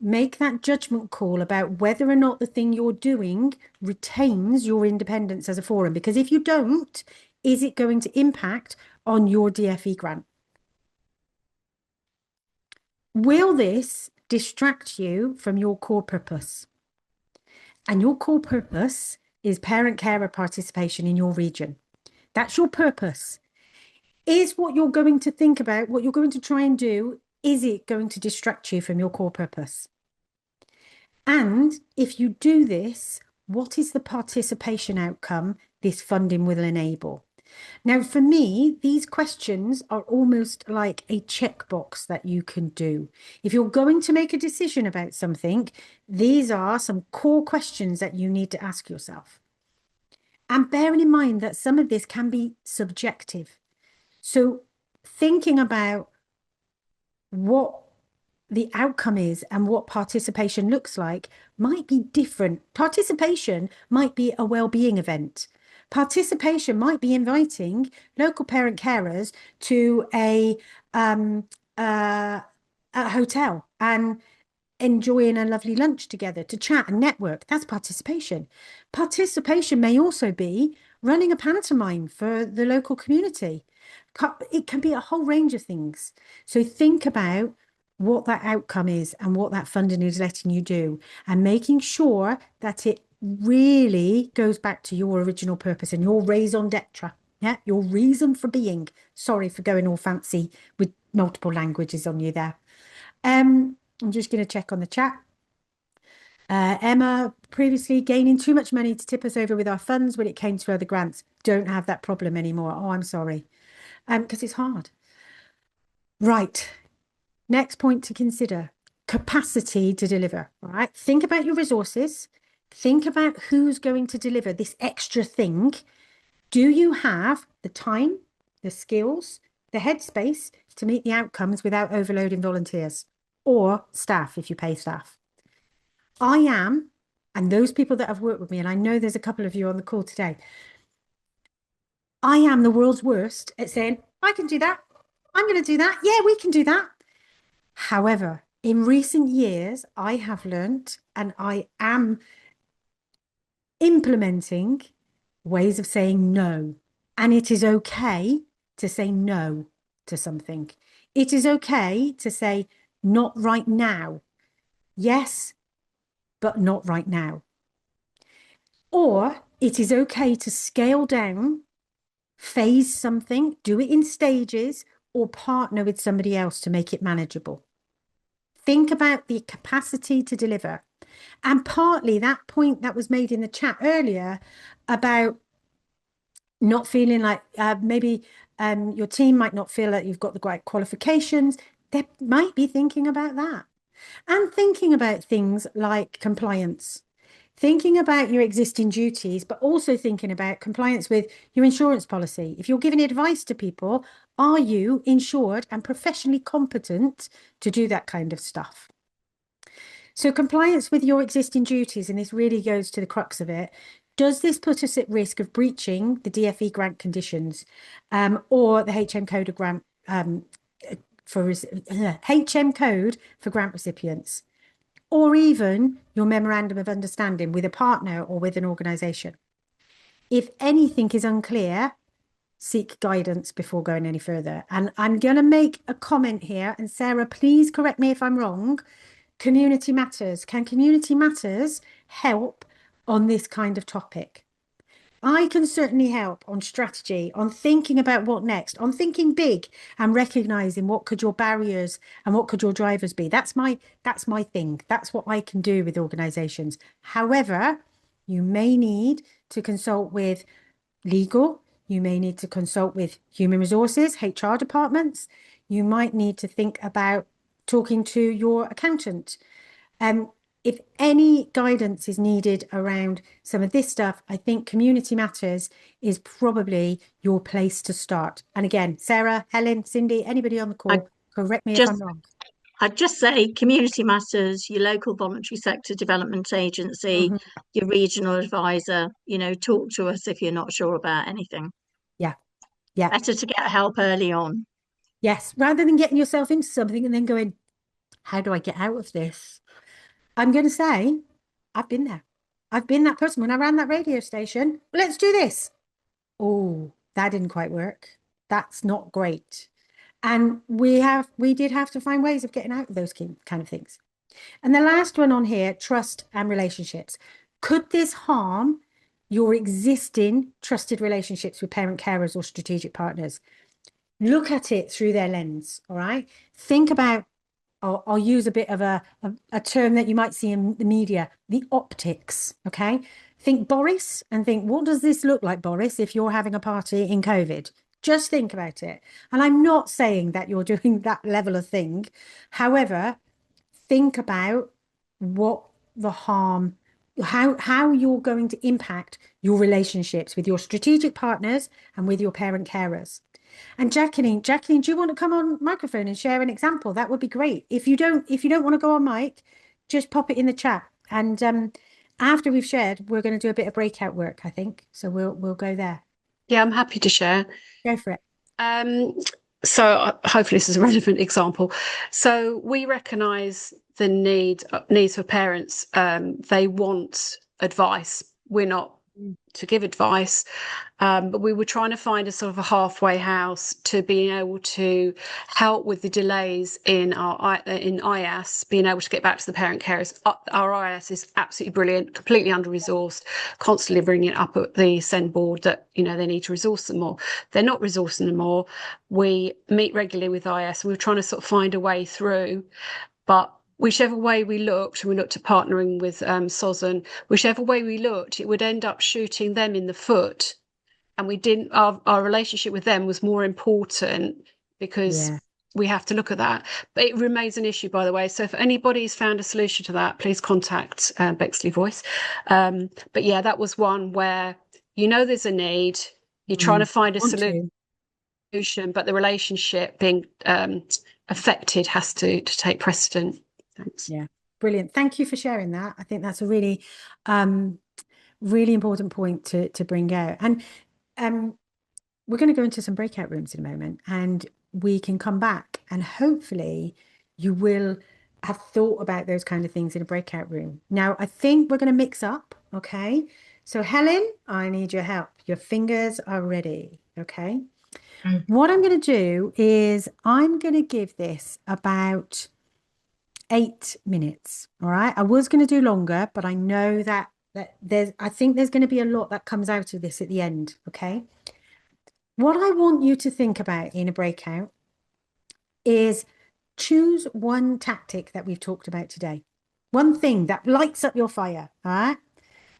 make that judgment call about whether or not the thing you're doing retains your independence as a forum. Because if you don't, is it going to impact on your DfE grant? Will this distract you from your core purpose? And your core purpose is parent-carer participation in your region. That's your purpose. Is what you're going to think about, what you're going to try and do, is it going to distract you from your core purpose? And if you do this, what is the participation outcome this funding will enable? Now, for me, these questions are almost like a checkbox that you can do. If you're going to make a decision about something, these are some core questions that you need to ask yourself. And bearing in mind that some of this can be subjective. So thinking about what the outcome is and what participation looks like might be different. Participation might be a well-being event. Participation might be inviting local parent carers to a hotel and enjoying a lovely lunch together to chat and network. That's participation. Participation may also be running a pantomime for the local community. It can be a whole range of things. So think about what that outcome is and what that funding is letting you do, and making sure that it really goes back to your original purpose and your raison d'etre. Yeah, your reason for being. Sorry for going all fancy with multiple languages on you there. I'm just going to check on the chat. Emma, previously gaining too much money to tip us over with our funds when it came to other grants. Don't have that problem anymore. Oh, I'm sorry. Because it's hard. Right. Next point to consider, capacity to deliver. All right. Think about your resources. Think about who's going to deliver this extra thing. Do you have the time, the skills, the headspace to meet the outcomes without overloading volunteers or staff if you pay staff? I am, and those people that have worked with me, and I know there's a couple of you on the call today, I am the world's worst at saying, I can do that. I'm going to do that. Yeah, we can do that. However, in recent years, I have learnt and I am implementing ways of saying no. And it is okay to say no to something. It is okay to say not right now. Yes, but not right now. Or it is okay to scale down, phase something, do it in stages, or partner with somebody else to make it manageable. Think about the capacity to deliver. And partly that point that was made in the chat earlier about not feeling like maybe your team might not feel that you've got the right qualifications. They might be thinking about that. And thinking about things like compliance, thinking about your existing duties, but also thinking about compliance with your insurance policy. If you're giving advice to people, are you insured and professionally competent to do that kind of stuff? So compliance with your existing duties, and this really goes to the crux of it, does this put us at risk of breaching the DfE grant conditions or the HM code of grant HM code for grant recipients, or even your memorandum of understanding with a partner or with an organisation? If anything is unclear, seek guidance before going any further. And I'm going to make a comment here, and Sarah, please correct me if I'm wrong. Community matters. Can community matters help on this kind of topic? I can certainly help on strategy, on thinking about what next, on thinking big and recognizing what could your barriers and what could your drivers be. That's my thing. That's what I can do with organizations. However, you may need to consult with legal, you may need to consult with human resources, HR departments. You might need to think about talking to your accountant. if any guidance is needed around some of this stuff, I think Community Matters is probably your place to start. And again, Sarah, Helen, Cindy, anybody on the I call, correct me if I'm just wrong. I'd just say Community Matters, your local voluntary sector development agency, Mhm. your regional advisor, talk to us if you're not sure about anything. Yeah, yeah, Better to get help early on. yes. Rather than getting yourself into something and then going, how do I get out of this? I'm going to say, I've been there. I've been that person when I ran that radio station. Let's do this. Oh, that didn't quite work. That's not great. And we did have to find ways of getting out of those kind of things. And the last one on here, trust and relationships. Could this harm your existing trusted relationships with parent carers or strategic partners? Look at it through their lens, all right? Think about, I'll use a bit of a term that you might see in the media, the optics, okay? Think Boris and think, what does this look like, Boris, if you're having a party in COVID? Just think about it. And I'm not saying that you're doing that level of thing. However, think about what the harm, how you're going to impact your relationships with your strategic partners and with your parent carers. And Jacqueline, do you want to come on microphone and share an example? That would be great. If you don't want to go on mic, just pop it in the chat. And after we've shared, we're going to do a bit of breakout work, I think. So we'll go there. Yeah, I'm happy to share. Go for it. So hopefully this is a relevant example. So we recognise the needs for parents. They want advice. We're not to give advice, but we were trying to find a sort of a halfway house to being able to help with the delays in our IAS, being able to get back to the parent carers. Our IAS is absolutely brilliant, completely under-resourced, constantly bringing it up at the SEND board that they need to resource them more. They're not resourcing them more. We meet regularly with IAS, and we're trying to sort of find a way through, but whichever way we looked, and we looked at partnering with SOSN, whichever way we looked, it would end up shooting them in the foot. And we didn't, our relationship with them was more important because we have to look at that. But it remains an issue, by the way. So if anybody's found a solution to that, please contact Bexley Voice. But yeah, that was one where there's a need, you're trying to find a solution, but the relationship being affected has to take precedent. Thanks. Yeah, brilliant. Thank you for sharing that. I think that's a really, really important point to bring out. And we're going to go into some breakout rooms in a moment, and we can come back, and hopefully you will have thought about those kind of things in a breakout room. Now, I think we're going to mix up, okay? So Helen, I need your help. Your fingers are ready, okay? What I'm going to do is I'm going to give this about 8 minutes. All right. I was going to do longer, but I know that I think there's going to be a lot that comes out of this at the end. Okay. What I want you to think about in a breakout is choose one tactic that we've talked about today. One thing that lights up your fire. All right.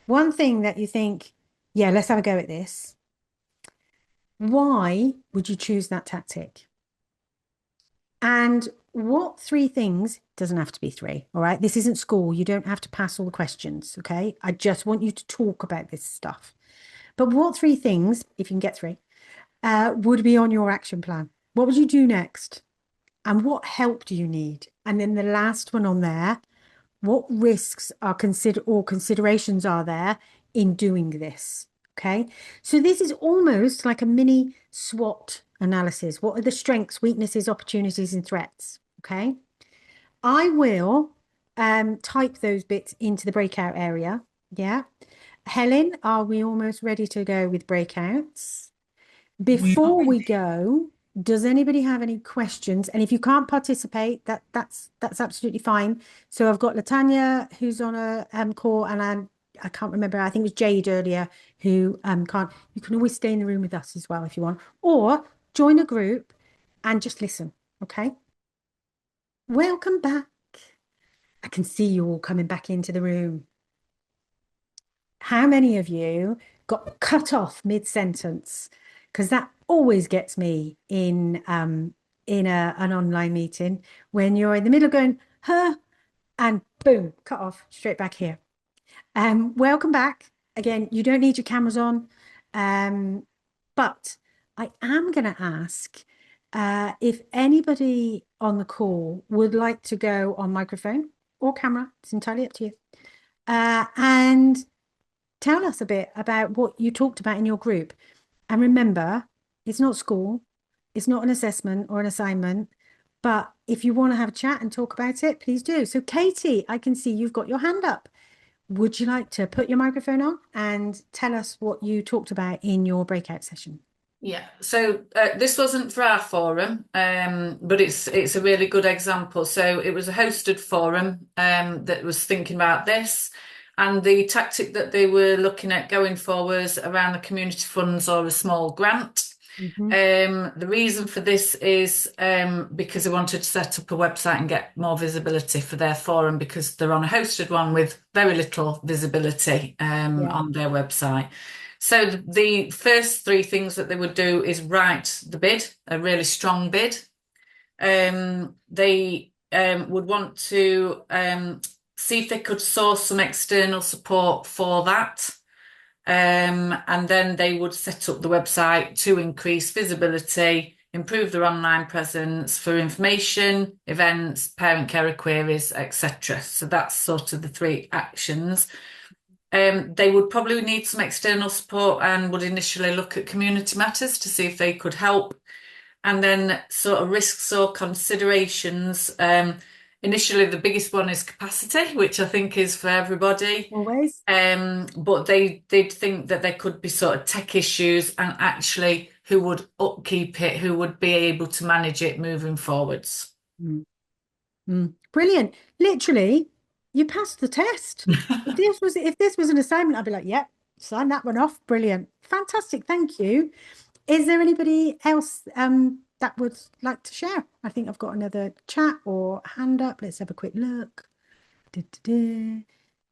One thing that you think, yeah, let's have a go at this. Why would you choose that tactic? And what 3 things, doesn't have to be 3, all right? This isn't school. You don't have to pass all the questions, okay? I just want you to talk about this stuff. But what 3 things, if you can get 3, would be on your action plan? What would you do next? And what help do you need? And then the last one on there, what risks are considerations are there in doing this? Okay, so this is almost like a mini SWOT analysis. What are the strengths, weaknesses, opportunities, and threats? Okay, I will type those bits into the breakout area. Yeah, Helen, are we almost ready to go with breakouts? Before we go, does anybody have any questions? And if you can't participate, that's absolutely fine. So I've got Latanya who's on a call, and I can't remember. I think it was Jade earlier who can't. You can always stay in the room with us as well if you want, or join a group and just listen. Okay. Welcome back. I can see you all coming back into the room. How many of you got cut off mid-sentence? Because that always gets me in an online meeting when you're in the middle going, huh, and boom, cut off, straight back here. Welcome back. Again, you don't need your cameras on, but I am going to ask if anybody on the call would like to go on microphone or camera. It's entirely up to you. And tell us a bit about what you talked about in your group. And remember, it's not school, it's not an assessment or an assignment, but if you want to have a chat and talk about it, please do. So Katie, I can see you've got your hand up. Would you like to put your microphone on and tell us what you talked about in your breakout session? Yeah, so this wasn't for our forum, but it's a really good example. So it was a hosted forum that was thinking about this, and the tactic that they were looking at going for was around the community funds or a small grant. The reason for this is because they wanted to set up a website and get more visibility for their forum, because they're on a hosted one with very little visibility on their website. So the first three things that they would do is write the bid, a really strong bid. They would want to see if they could source some external support for that. And then they would set up the website to increase visibility, improve their online presence for information, events, parent carer queries, etc. So that's sort of the three actions. They would probably need some external support and would initially look at community matters to see if they could help. And then sort of risks or considerations. Initially, the biggest one is capacity, which I think is for everybody. Always. But they did think that there could be sort of tech issues, and actually who would upkeep it, who would be able to manage it moving forwards. Brilliant. Literally, you passed the test. If this was an assignment, I'd be like, yep, sign that one off. Brilliant. Fantastic. Thank you. Is there anybody else that would like to share? I think I've got another chat or hand up. Let's have a quick look.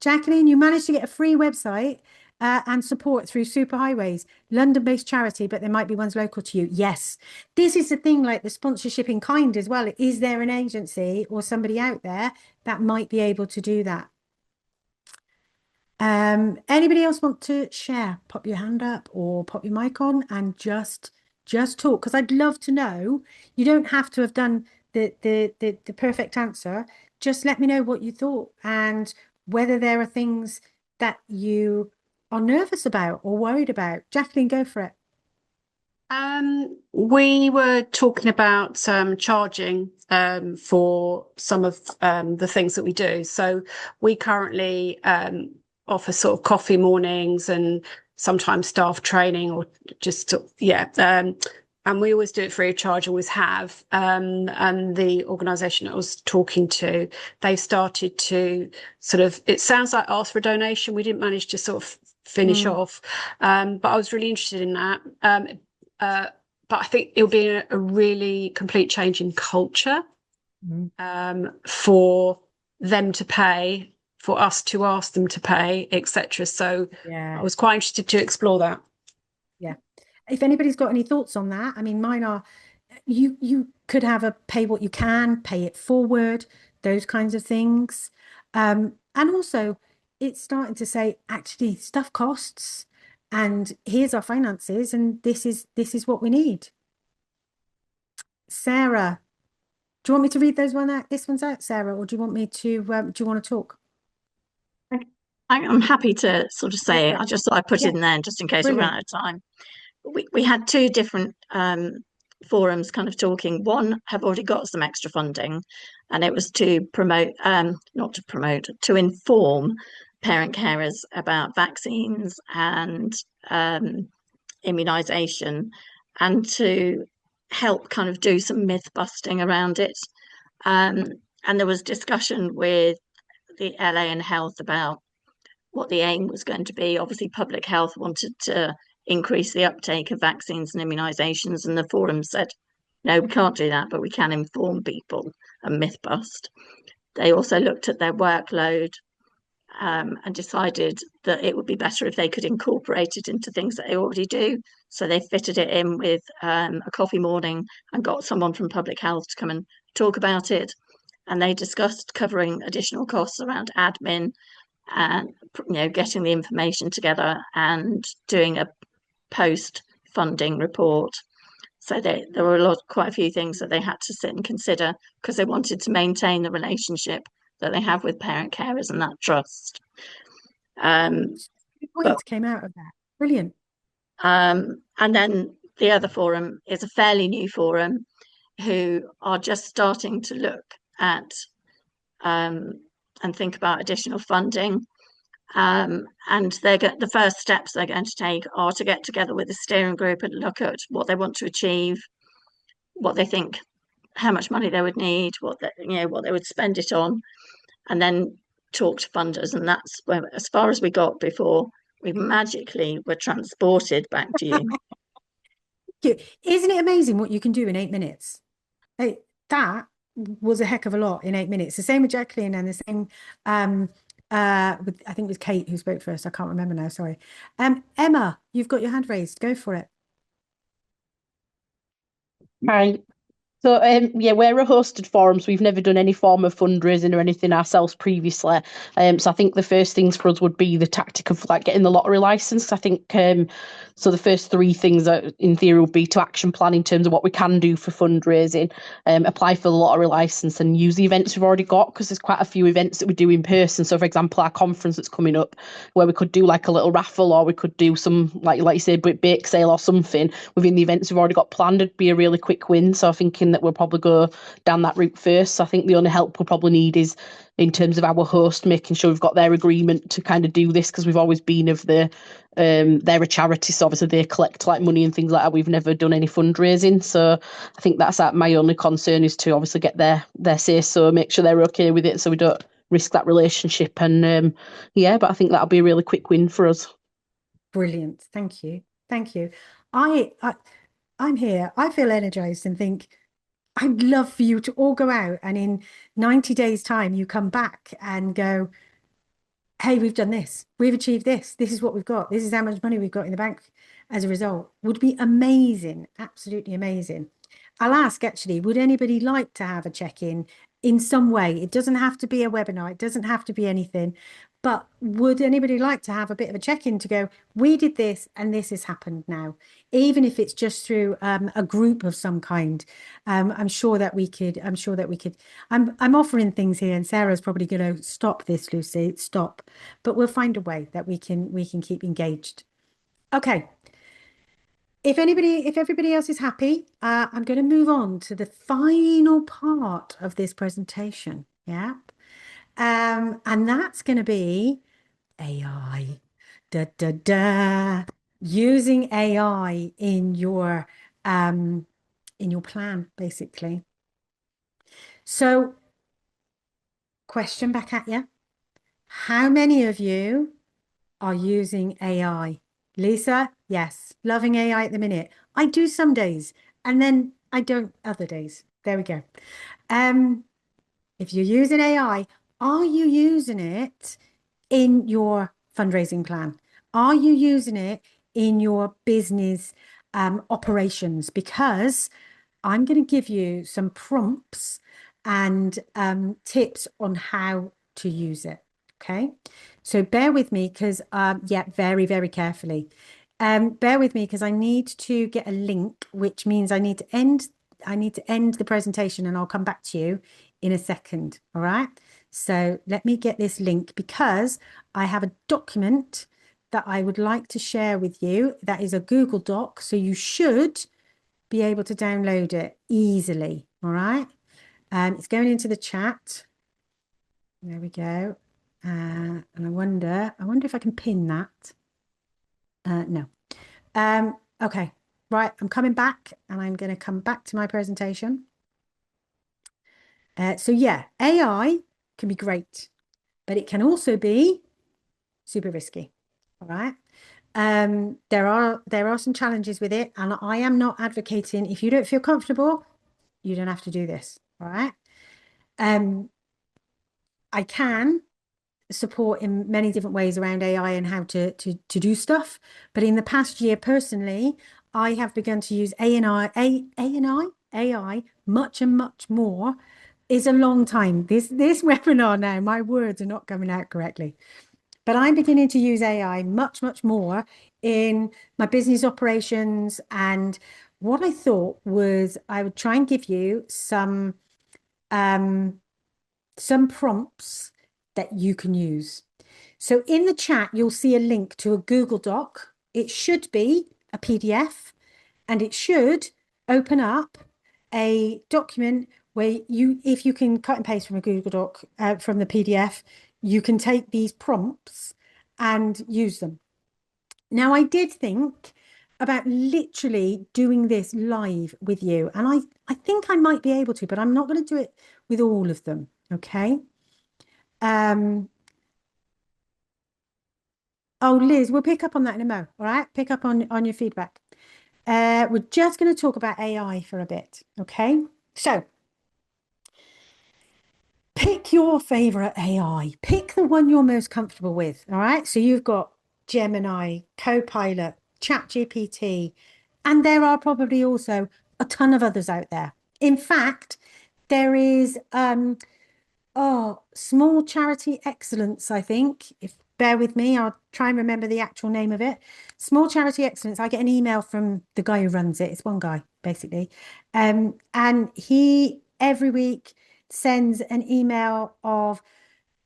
Jacqueline, you managed to get a free website and support through Superhighways, London-based charity, but there might be ones local to you. Yes, this is the thing, like the sponsorship in kind as well. Is there an agency or somebody out there that might be able to do that? Anybody else want to share? Pop your hand up or pop your mic on and just talk, because I'd love to know. You don't have to have done the perfect answer. Just let me know what you thought and whether there are things that you are nervous about or worried about. Jacqueline, go for it. We were talking about charging for some of the things that we do. So we currently offer sort of coffee mornings and sometimes staff training, or just and we always do it free of charge, always have. And the organisation I was talking to, they've started to sort of, it sounds like ask for a donation. We didn't manage to sort of finish off, but I was really interested in that. But I think it'll be a really complete change in culture for them to pay, for us to ask them to pay, etc. So I was quite interested to explore that. Yeah. If anybody's got any thoughts on that, I mean, mine are, you could have a pay what you can, pay it forward, those kinds of things. And also it's starting to say, actually, stuff costs, and here's our finances, and this is what we need. Sarah, do you want me to read this one's out, Sarah, or do you want me to, do you want to talk? I'm happy to sort of say it. I just thought I'd put it in there just in case we run out of time. We had two different forums kind of talking. One have already got some extra funding, and it was to promote, to inform parent carers about vaccines and immunisation, and to help kind of do some myth busting around it. And there was discussion with the LA and Health about what the aim was going to be. Obviously, Public Health wanted to increase the uptake of vaccines and immunisations, and the forum said, no, we can't do that, but we can inform people and myth bust. They also looked at their workload and decided that it would be better if they could incorporate it into things that they already do. So they fitted it in with a coffee morning and got someone from Public Health to come and talk about it. and they discussed covering additional costs around admin and getting the information together and doing a post funding report. So there were quite a few things that they had to sit and consider because they wanted to maintain the relationship that they have with parent carers and that trust. Good points came out of that. Brilliant. And then the other forum is a fairly new forum who are just starting to look at and think about additional funding. And the first steps they're going to take are to get together with the steering group and look at what they want to achieve, what they think, how much money they would need, what they would spend it on, and then talk to funders. And that's where, as far as we got before we magically were transported back to you. Isn't it amazing what you can do in 8 minutes? That was a heck of a lot in 8 minutes. The same with Jacqueline, and the same with, I think it was Kate who spoke first. I can't remember now, sorry. Emma, you've got your hand raised. Go for it. Hi. So yeah, we're a hosted forum, so we've never done any form of fundraising or anything ourselves previously. So I think the first things for us would be the tactic of like getting the lottery license. I think so the first 3 things that in theory would be to action plan in terms of what we can do for fundraising, apply for the lottery license and use the events we've already got, because there's quite a few events that we do in person. So for example, our conference that's coming up, where we could do like a little raffle, or we could do some like you say bake sale or something within the events we've already got planned. It'd be a really quick win. So I'm thinking that we'll probably go down that route first. So I think the only help we'll probably need is in terms of our host, making sure we've got their agreement to kind of do this, because we've always been of the they're a charity, so obviously they collect like money and things like that. We've never done any fundraising, so I think that's my only concern, is to obviously get their say so, make sure they're okay with it, so we don't risk that relationship. And yeah, but I think that'll be a really quick win for us. Brilliant. Thank you. I'm here. I feel energized and think I'd love for you to all go out, and in 90 days time you come back and go, hey, we've done this, we've achieved this is what we've got, this is how much money we've got in the bank as a result. Would be amazing. Absolutely amazing. I'll ask, actually, would anybody like to have a check-in in some way? It doesn't have to be a webinar, it doesn't have to be anything, but would anybody like to have a bit of a check-in to go, we did this and this has happened now, even if it's just through a group of some kind? I'm sure that we could. I'm offering things here, and Sarah's probably going to stop this, Lucy, stop, but we'll find a way that we can keep engaged. Okay. If everybody else is happy, I'm going to move on to the final part of this presentation. Yeah. And that's going to be AI. Using AI in your plan, basically. So, question back at you. How many of you are using AI? Lisa, yes, loving AI at the minute. I do some days, and then I don't other days. There we go. If you're using AI, are you using it in your fundraising plan? Are you using it in your business operations? Because I'm going to give you some prompts and tips on how to use it. Okay, so bear with me, because yeah, very, very carefully. Bear with me, because I need to get a link, which means I need to end the presentation, and I'll come back to you in a second. All right, so let me get this link, because I have a document that I would like to share with you. That is a Google Doc, so you should be able to download it easily. All right, it's going into the chat. There we go. And I wonder if I can pin that. No. Okay, right, I'm coming back, and I'm going to come back to my presentation. So yeah, AI can be great, but it can also be super risky. All right. There are some challenges with it, and I am not advocating, if you don't feel comfortable, you don't have to do this. All right. I can support in many different ways around AI and how to do stuff, but in the past year, personally, I have begun to use AI much and much more is a long time. This webinar now, my words are not coming out correctly. But I'm beginning to use AI much, much more in my business operations. And what I thought was I would try and give you some prompts that you can use. So in the chat, you'll see a link to a Google Doc. It should be a PDF, and it should open up a document where if you can cut and paste from a Google Doc, from the PDF, you can take these prompts and use them. Now, I did think about literally doing this live with you, and I think I might be able to, but I'm not going to do it with all of them, okay? Oh, Liz, we'll pick up on that in a mo, all right? Pick up on your feedback. We're just going to talk about AI for a bit, okay? So, pick your favorite AI. Pick the one you're most comfortable with, all right? So you've got Gemini, Copilot, ChatGPT, and there are probably also a ton of others out there. In fact, there is Small Charity Excellence, I think. If bear with me, I'll try and remember the actual name of it. Small Charity Excellence. I get an email from the guy who runs it. It's one guy, basically. And he every week sends an email of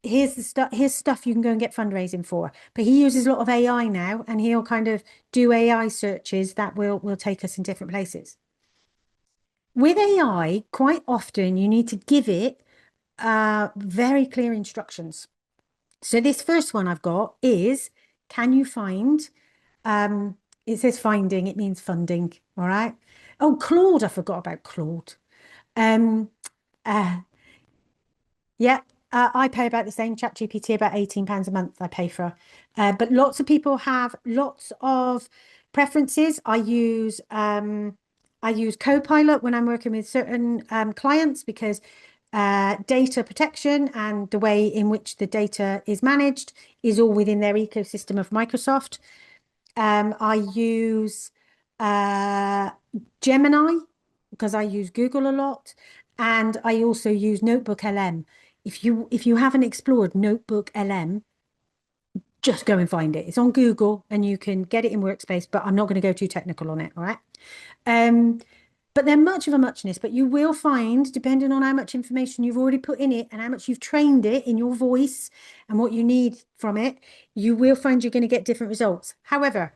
here's stuff you can go and get fundraising for. But he uses a lot of AI now, and he'll kind of do AI searches that will take us in different places. With AI, quite often you need to give it very clear instructions. So this first one I've got is, can you find, it says finding, it means funding, all right? Oh, Claude, I forgot about Claude. Yeah, I pay about the same. ChatGPT, about £18 a month I pay for. But lots of people have lots of preferences. I use Copilot when I'm working with certain clients because data protection and the way in which the data is managed is all within their ecosystem of Microsoft. I use Gemini because I use Google a lot, and I also use Notebook LM. If you haven't explored Notebook LM, just go and find it. It's on Google and you can get it in Workspace, but I'm not going to go too technical on it, all right? But they're much of a muchness, but you will find, depending on how much information you've already put in it and how much you've trained it in your voice and what you need from it, you will find you're going to get different results. However,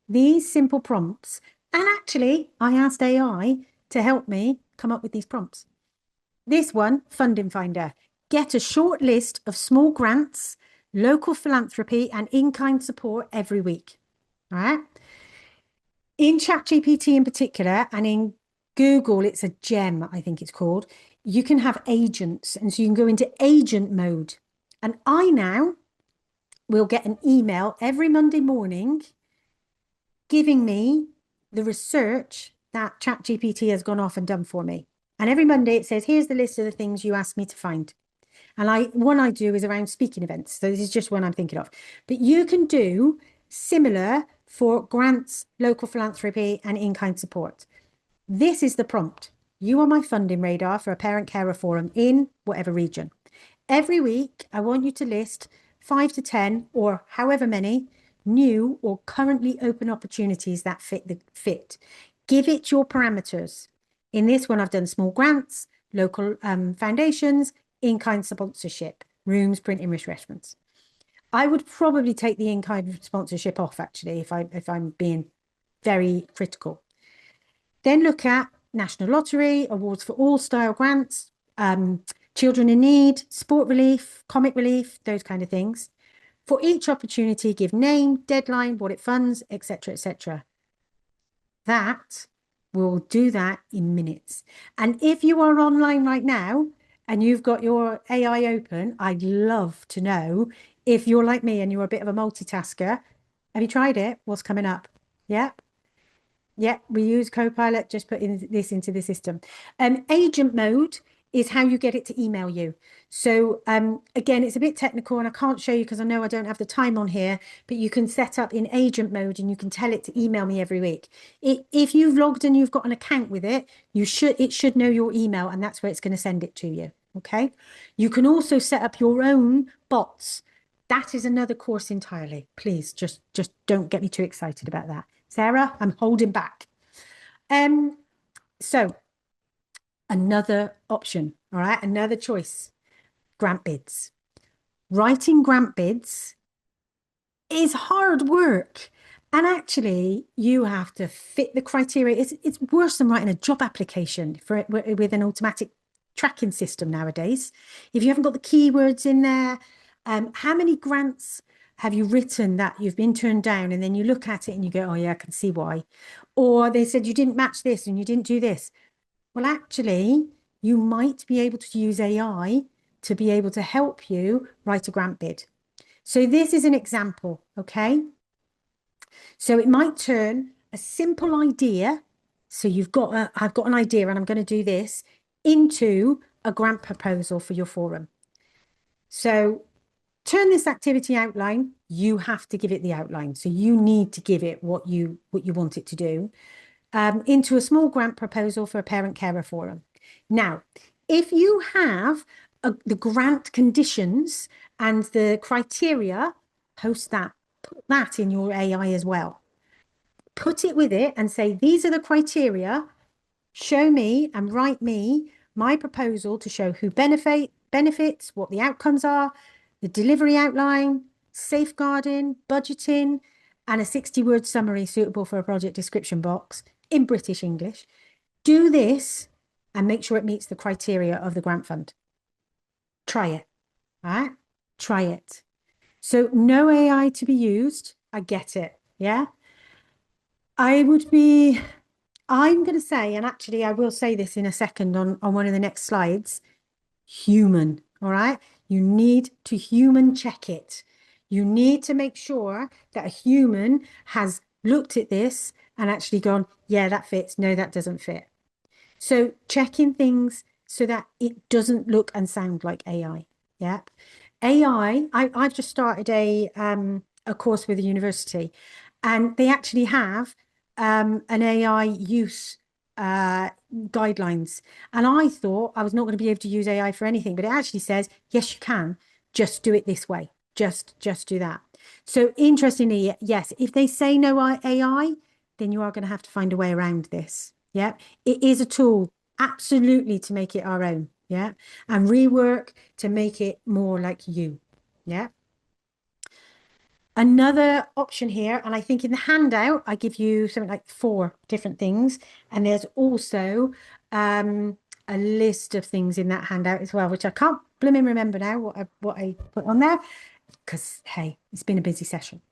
these simple prompts, and actually I asked AI to help me come up with these prompts. This one, Funding Finder, get a short list of small grants, local philanthropy and in-kind support every week, all right? In ChatGPT in particular, and in Google, it's a gem, I think it's called. You can have agents, and so you can go into agent mode. And I now will get an email every Monday morning giving me the research that ChatGPT has gone off and done for me. And every Monday it says, here's the list of the things you asked me to find. And one I do is around speaking events. So this is just one I'm thinking of. But you can do similar for grants, local philanthropy, and in-kind support. This is the prompt. You are my funding radar for a parent carer forum in whatever region. Every week, I want you to list 5 to 10 or however many new or currently open opportunities that fit. Give it your parameters. In this one, I've done small grants, local foundations, in-kind sponsorship, rooms, printing, refreshments. I would probably take the in-kind sponsorship off, actually, if I'm being very critical. Then look at National Lottery, awards for all style grants, children in need, sport relief, comic relief, those kind of things. For each opportunity, give name, deadline, what it funds, etc., etc. That will do that in minutes. And if you are online right now and you've got your AI open, I'd love to know if you're like me and you're a bit of a multitasker. Have you tried it? What's coming up? Yeah. Yeah, we use Copilot, just putting this into the system. Agent mode is how you get it to email you. So again, it's a bit technical and I can't show you because I know I don't have the time on here, but you can set up in agent mode and you can tell it to email me every week. If you've logged and you've got an account with it, it should know your email and that's where it's going to send it to you. Okay. You can also set up your own bots. That is another course entirely. Please just don't get me too excited about that. Sarah, I'm holding back. So another option, all right, another choice, grant bids. Writing grant bids is hard work. And actually, you have to fit the criteria. It's worse than writing a job application for with an automatic tracking system nowadays. If you haven't got the keywords in there, how many grants have you written that you've been turned down? And then you look at it and you go, oh yeah, I can see why. Or they said you didn't match this and you didn't do this. Well, actually, you might be able to use AI to be able to help you write a grant bid. So this is an example, okay? So it might turn a simple idea. So I've got an idea and I'm going to do this into a grant proposal for your forum. So turn this activity outline. You have to give it the outline. So you need to give it what you want it to do into a small grant proposal for a parent carer forum. Now, if you have the grant conditions and the criteria, post that. Put that in your AI as well. Put it with it and say, these are the criteria. Show me and write me my proposal to show who benefits, what the outcomes are, the delivery outline, safeguarding, budgeting, and a 60-word summary suitable for a project description box in British English. Do this and make sure it meets the criteria of the grant fund. Try it, all right? Try it. So no AI to be used. I get it, yeah? I'm going to say, and actually I will say this in a second on one of the next slides, human, all right? You need to human check it. You need to make sure that a human has looked at this and actually gone, yeah, that fits. No, that doesn't fit. So checking things so that it doesn't look and sound like AI. Yeah. I've just started a course with a university, and they actually have an AI use guidelines. And I thought I was not going to be able to use AI for anything, but it actually says, yes, you can. Just do it this way. Just do that. So interestingly, yes, if they say no AI, then you are going to have to find a way around this. Yeah, it is a tool, absolutely, to make it our own. Yeah, and rework to make it more like you. Yeah. Another option here, and I think in the handout, I give you something like 4 different things. And there's also a list of things in that handout as well, which I can't blooming remember now what I put on there, because, hey, it's been a busy session.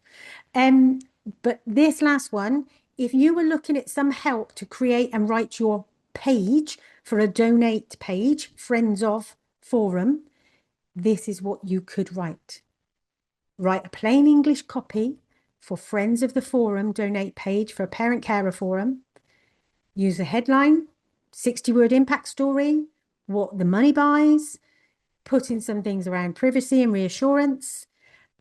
But this last one, if you were looking at some help to create and write your page for a donate page, Friends of Forum, this is what you could write. Write a plain English copy for Friends of the Forum donate page for a parent carer forum. Use a headline, 60-word impact story, what the money buys, put in some things around privacy and reassurance,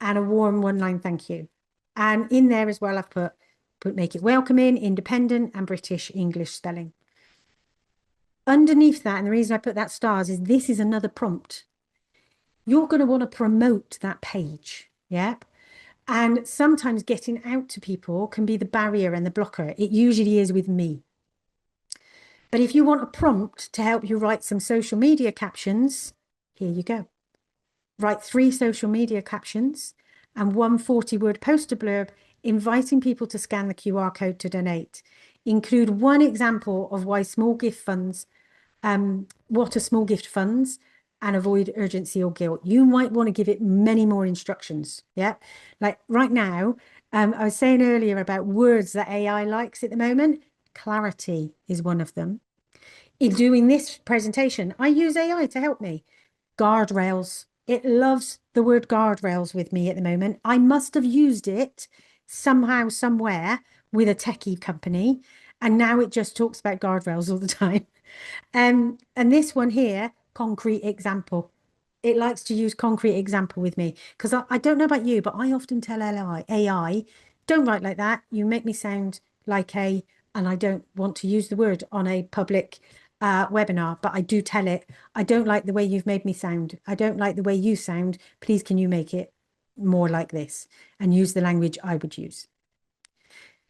and a warm one-line thank you. And in there as well, I've put make it welcoming, independent, and British English spelling. Underneath that, and the reason I put that stars is this is another prompt. You're going to want to promote that page, yeah? And sometimes getting out to people can be the barrier and the blocker. It usually is with me. But if you want a prompt to help you write some social media captions, here you go. Write 3 social media captions and 1 40-word poster blurb inviting people to scan the QR code to donate. Include 1 example of why small gift funds, what are small gift funds, and avoid urgency or guilt. You might want to give it many more instructions. Yeah. Like right now, I was saying earlier about words that AI likes at the moment. Clarity is one of them. In doing this presentation, I use AI to help me. Guardrails. It loves the word guardrails with me at the moment. I must have used it somehow, somewhere with a techie company. And now it just talks about guardrails all the time. And this one here, concrete example. It likes to use concrete example with me because I don't know about you, but I often tell AI, don't write like that. You make me sound like and I don't want to use the word on a public webinar, but I do tell it, I don't like the way you've made me sound. I don't like the way you sound. Please, can you make it more like this and use the language I would use?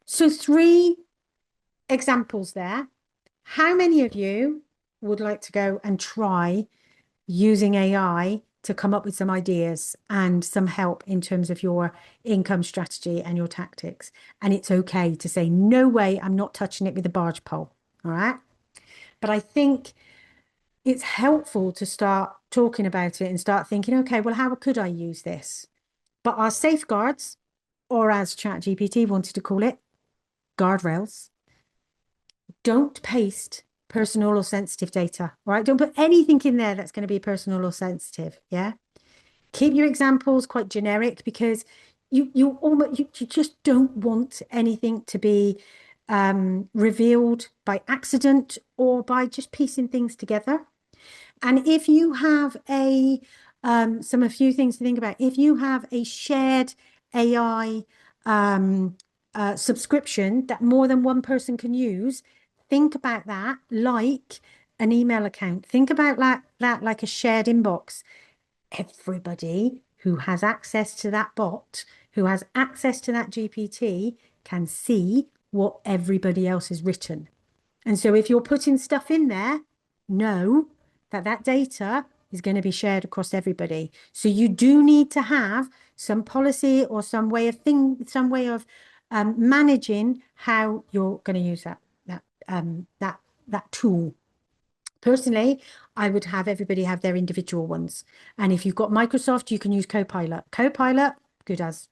So 3 examples there. How many of you would like to go and try using AI to come up with some ideas and some help in terms of your income strategy and your tactics? And it's okay to say, no way, I'm not touching it with a barge pole. All right. But I think it's helpful to start talking about it and start thinking, okay, well, how could I use this? But our safeguards, or as ChatGPT wanted to call it, guardrails, don't paste personal or sensitive data. All right. Don't put anything in there that's going to be personal or sensitive. Yeah. Keep your examples quite generic, because you just don't want anything to be revealed by accident or by just piecing things together. And if you have a few things to think about, if you have a shared AI subscription that more than one person can use, think about that like an email account. Think about that like a shared inbox. Everybody who has access to that bot, who has access to that GPT, can see what everybody else has written. And so if you're putting stuff in there, know that that data is going to be shared across everybody. So you do need to have some policy or some way of managing how you're going to use that tool. Personally, I would have everybody have their individual ones. And if you've got Microsoft, you can use Copilot. Copilot, good as.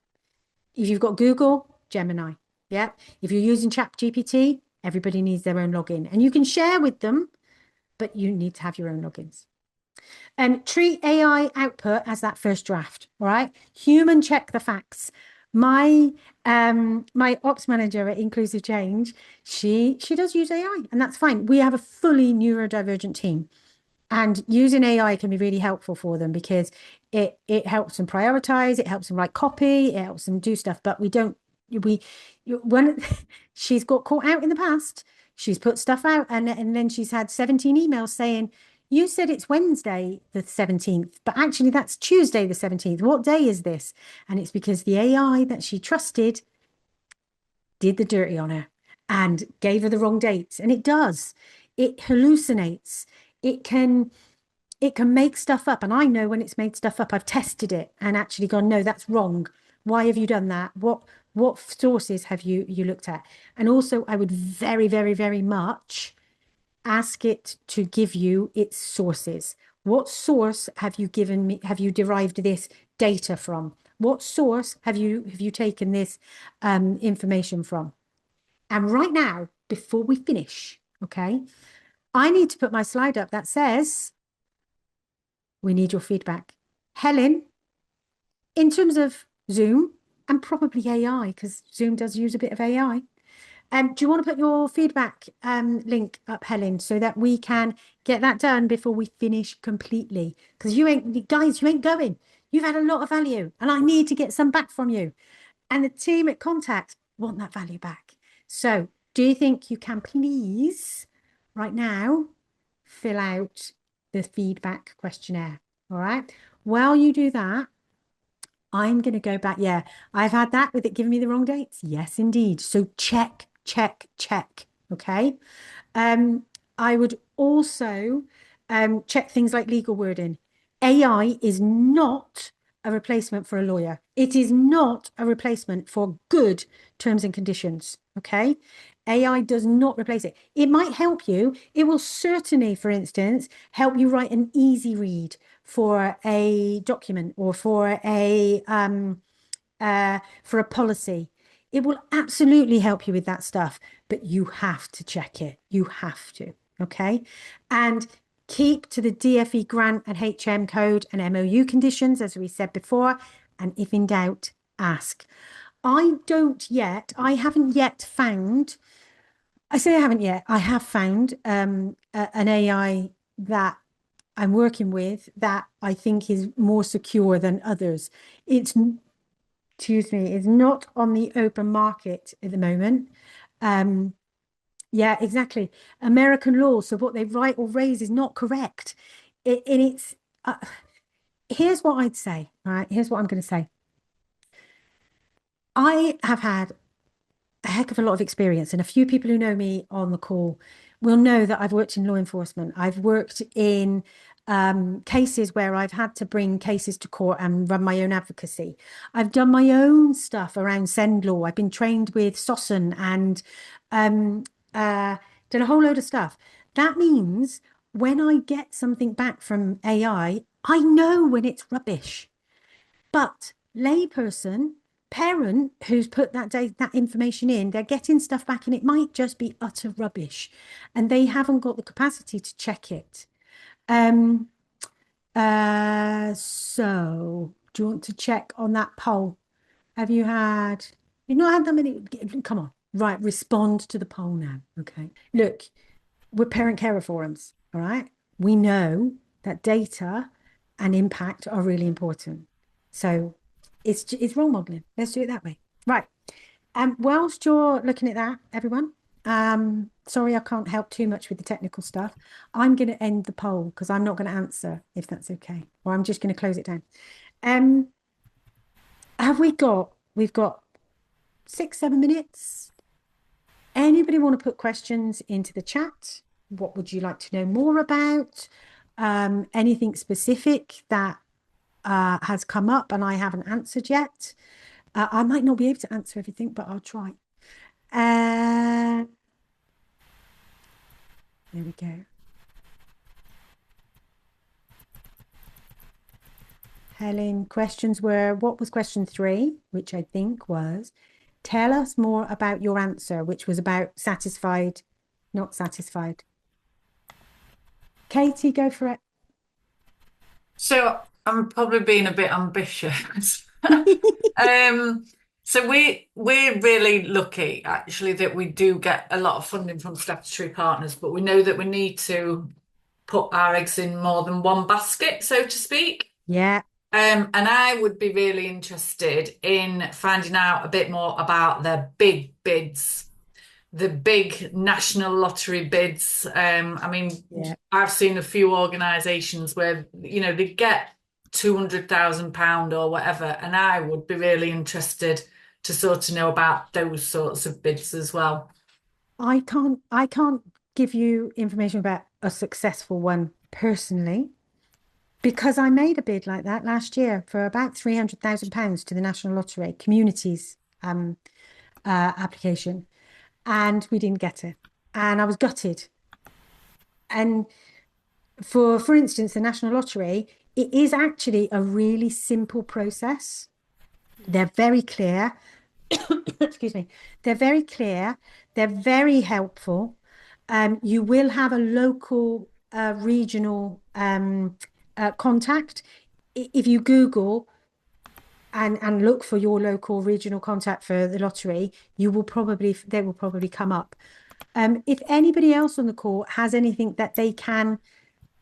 If you've got Google, Gemini. Yeah. If you're using ChatGPT, everybody needs their own login. And you can share with them, but you need to have your own logins. And treat AI output as that first draft. All right. Human check the facts. My ops manager at Inclusive Change, she does use AI, and that's fine. We have a fully neurodivergent team, and using AI can be really helpful for them, because it helps them prioritize, it helps them write copy, it helps them do stuff. But when she's got caught out in the past, she's put stuff out, and then she's had 17 emails saying, you said it's Wednesday the 17th, but actually that's Tuesday the 17th. What day is this? And it's because the AI that she trusted did the dirty on her and gave her the wrong dates. And it does. It hallucinates. It can make stuff up. And I know when it's made stuff up. I've tested it and actually gone, no, that's wrong. Why have you done that? What sources have you looked at? And also, I would very, very, very much ask it to give you its sources. What source have you given me? Have you derived this data from? What source have you taken this information from? And right now, before we finish, okay, I need to put my slide up that says, we need your feedback. Helen, in terms of Zoom and probably AI, because Zoom does use a bit of AI, do you want to put your feedback link up, Helen, so that we can get that done before we finish completely? Because you ain't going. You've had a lot of value, and I need to get some back from you. And the team at Contact want that value back. So do you think you can please, right now, fill out the feedback questionnaire? All right. While you do that, I'm going to go back. Yeah, I've had that with it giving me the wrong dates. Yes, indeed. So check. Okay. I would also check things like legal wording. AI is not a replacement for a lawyer. It is not a replacement for good terms and conditions. Okay. AI does not replace it. It might help you. It will certainly, for instance, help you write an easy read for a document or for a policy. It will absolutely help you with that stuff, but you have to check it. You have to, okay? And keep to the DfE grant and HM code and MOU conditions, as we said before, and if in doubt, ask. I haven't yet found, I have found an AI that I'm working with that I think is more secure than others. It's not on the open market at the moment. Yeah, exactly. American law. So what they write or raise is not correct. And it's here's what I'd say. All right. Here's what I'm going to say. I have had a heck of a lot of experience, and a few people who know me on the call will know that I've worked in law enforcement. I've worked in cases where I've had to bring cases to court and run my own advocacy. I've done my own stuff around send law. I've been trained with SOSN and done a whole load of stuff. That means when I get something back from AI, I know when it's rubbish. But layperson, parent who's put that information in, they're getting stuff back and it might just be utter rubbish, and they haven't got the capacity to check it. So do you want to check on that poll? You've not had that many? Come on, right, respond to the poll now. Okay, look, we're parent carer forums, all right? We know that data and impact are really important. So it's role modeling. Let's do it that way. Right. Whilst you're looking at that, everyone, sorry, I can't help too much with the technical stuff. I'm going to end the poll because I'm not going to answer, if that's okay, or I'm just going to close it down. We've got 6-7 minutes. Anybody want to put questions into the chat? What would you like to know more about? Anything specific that has come up and I haven't answered yet? I might not be able to answer everything, but I'll try. There we go. Helen, questions were, what was question 3, which I think was, tell us more about your answer, which was about satisfied, not satisfied. Katie, go for it. So I'm probably being a bit ambitious. So we're really lucky actually that we do get a lot of funding from statutory partners, but we know that we need to put our eggs in more than one basket, so to speak. Yeah. And I would be really interested in finding out a bit more about the big bids, the big national lottery bids. I mean, Yeah. I've seen a few organisations where, you know, they get £200,000 or whatever, and I would be really interested to sort of know about those sorts of bids as well. I can't give you information about a successful one personally, because I made a bid like that last year for about £300,000 to the National Lottery Communities application, and we didn't get it, and I was gutted. And for instance, the National Lottery, it is actually a really simple process. They're very clear. Excuse me. They're very clear. They're very helpful. You will have a local, regional contact. If you Google and look for your local regional contact for the lottery, they will probably come up. If anybody else on the call has anything that they can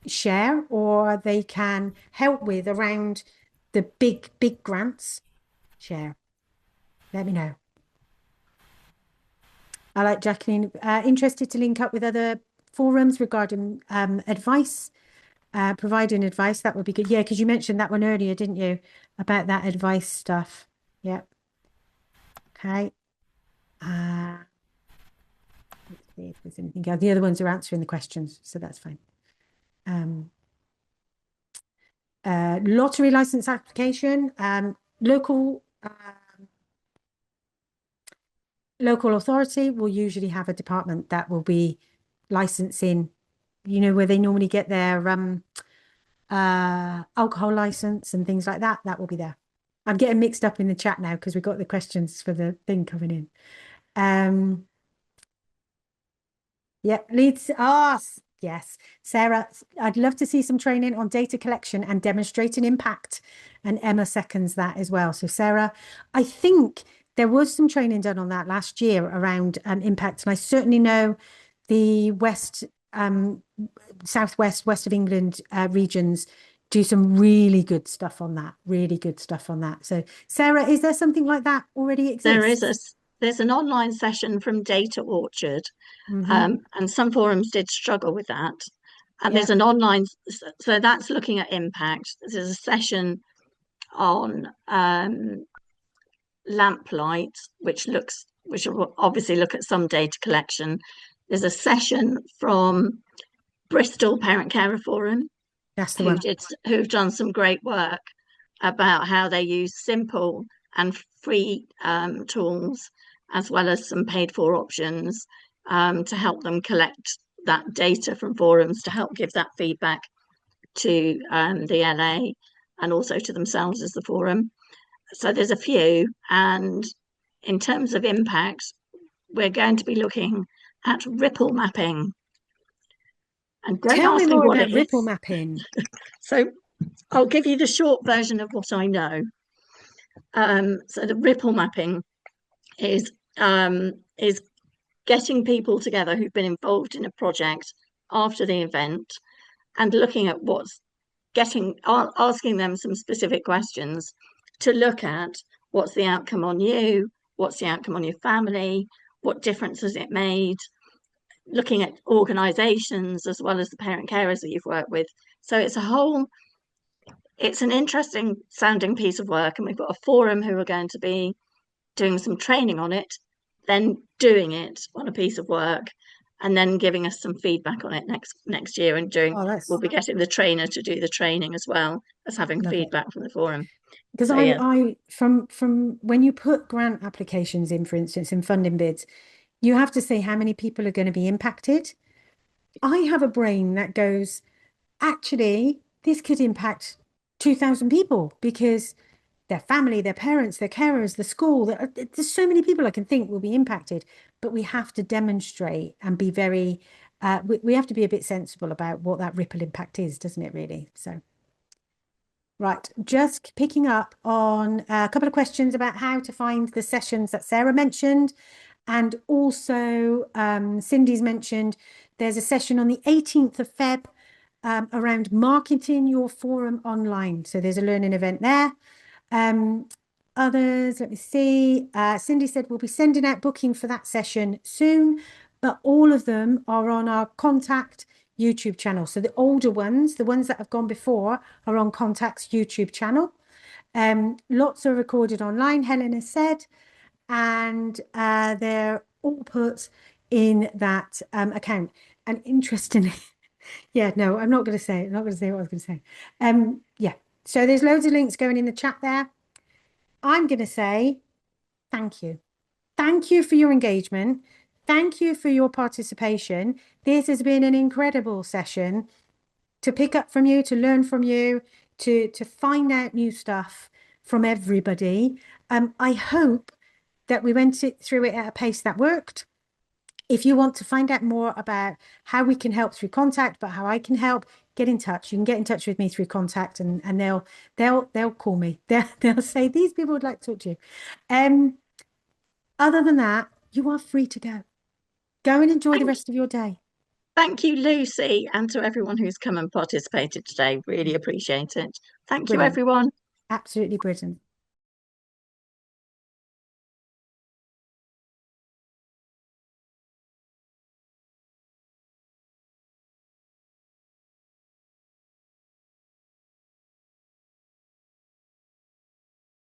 share or they can help with around the big grants, share. Let me know. I like Jacqueline. Interested to link up with other forums regarding advice, providing advice. That would be good. Yeah, because you mentioned that one earlier, didn't you? About that advice stuff. Yeah. Okay. Let's see if there's anything else. The other ones are answering the questions, so that's fine. Lottery license application, local authority will usually have a department that will be licensing, you know, where they normally get their alcohol license and things like that. That will be there. I'm getting mixed up in the chat now because we've got the questions for the thing coming in. Yeah, leads. Yes, Sarah, I'd love to see some training on data collection and demonstrating impact. And Emma seconds that as well. So Sarah, I think there was some training done on that last year around impact. And I certainly know the southwest, west of England regions do some really good stuff on that, So Sarah, is there something like that already exists? there's an online session from Data Orchard, Mhm. and some forums did struggle with that. And Yeah. there's an online, so that's looking at impact. There's a session on lamplight, which will obviously look at some data collection. There's a session from Bristol Parent Carer Forum, That's the one. who've done some great work about how they use simple and free tools, as well as some paid for options, to help them collect that data from forums to help give that feedback to the LA and also to themselves as the forum. So there's a few, and in terms of impact, we're going to be looking at ripple mapping. And don't Tell me ask me more what about it ripple is. mapping. So I'll give you the short version of what I know. So the ripple mapping is getting people together who've been involved in a project after the event and looking at asking them some specific questions to look at what's the outcome on you, what's the outcome on your family, what difference has it made, looking at organisations as well as the parent carers that you've worked with. So it's an interesting sounding piece of work, and we've got a forum who are going to be doing some training on it, then doing it on a piece of work, and then giving us some feedback on it next year. And we'll be getting the trainer to do the training as well as having feedback from the forum. Because So, yeah. I from when you put grant applications in, for instance, in funding bids, you have to say how many people are going to be impacted. I have a brain that goes, actually, this could impact 2,000 people because their family, their parents, their carers, the school. There's so many people I can think will be impacted, but we have to demonstrate and be very, we have to be a bit sensible about what that ripple impact is, doesn't it, really? So, right, just picking up on a couple of questions about how to find the sessions that Sarah mentioned. And also, Cindy's mentioned there's a session on the 18th of Feb around marketing your forum online. So there's a learning event there. Others, let me see. Cindy said we'll be sending out booking for that session soon, but all of them are on our Contact YouTube channel. So the older ones, the ones that have gone before, are on Contact's YouTube channel. Lots are recorded online, Helen has said, and they're all put in that account. And interestingly, yeah, no, I'm not going to say it. I'm not going to say what I was going to say. Yeah, so there's loads of links going in the chat there. I'm going to say thank you. Thank you for your engagement. Thank you for your participation. This has been an incredible session to pick up from you, to learn from you, to find out new stuff from everybody. I hope that we went through it at a pace that worked. If you want to find out more about how we can help through Contact, but how I can help, get in touch. You can get in touch with me through Contact, and they'll call me. They'll say these people would like to talk to you. Other than that, you are free to go. Go and enjoy the rest of your day. Thank you, Lucy, and to everyone who's come and participated today. Really appreciate it. Thank you, Brilliant. everyone. Absolutely brilliant.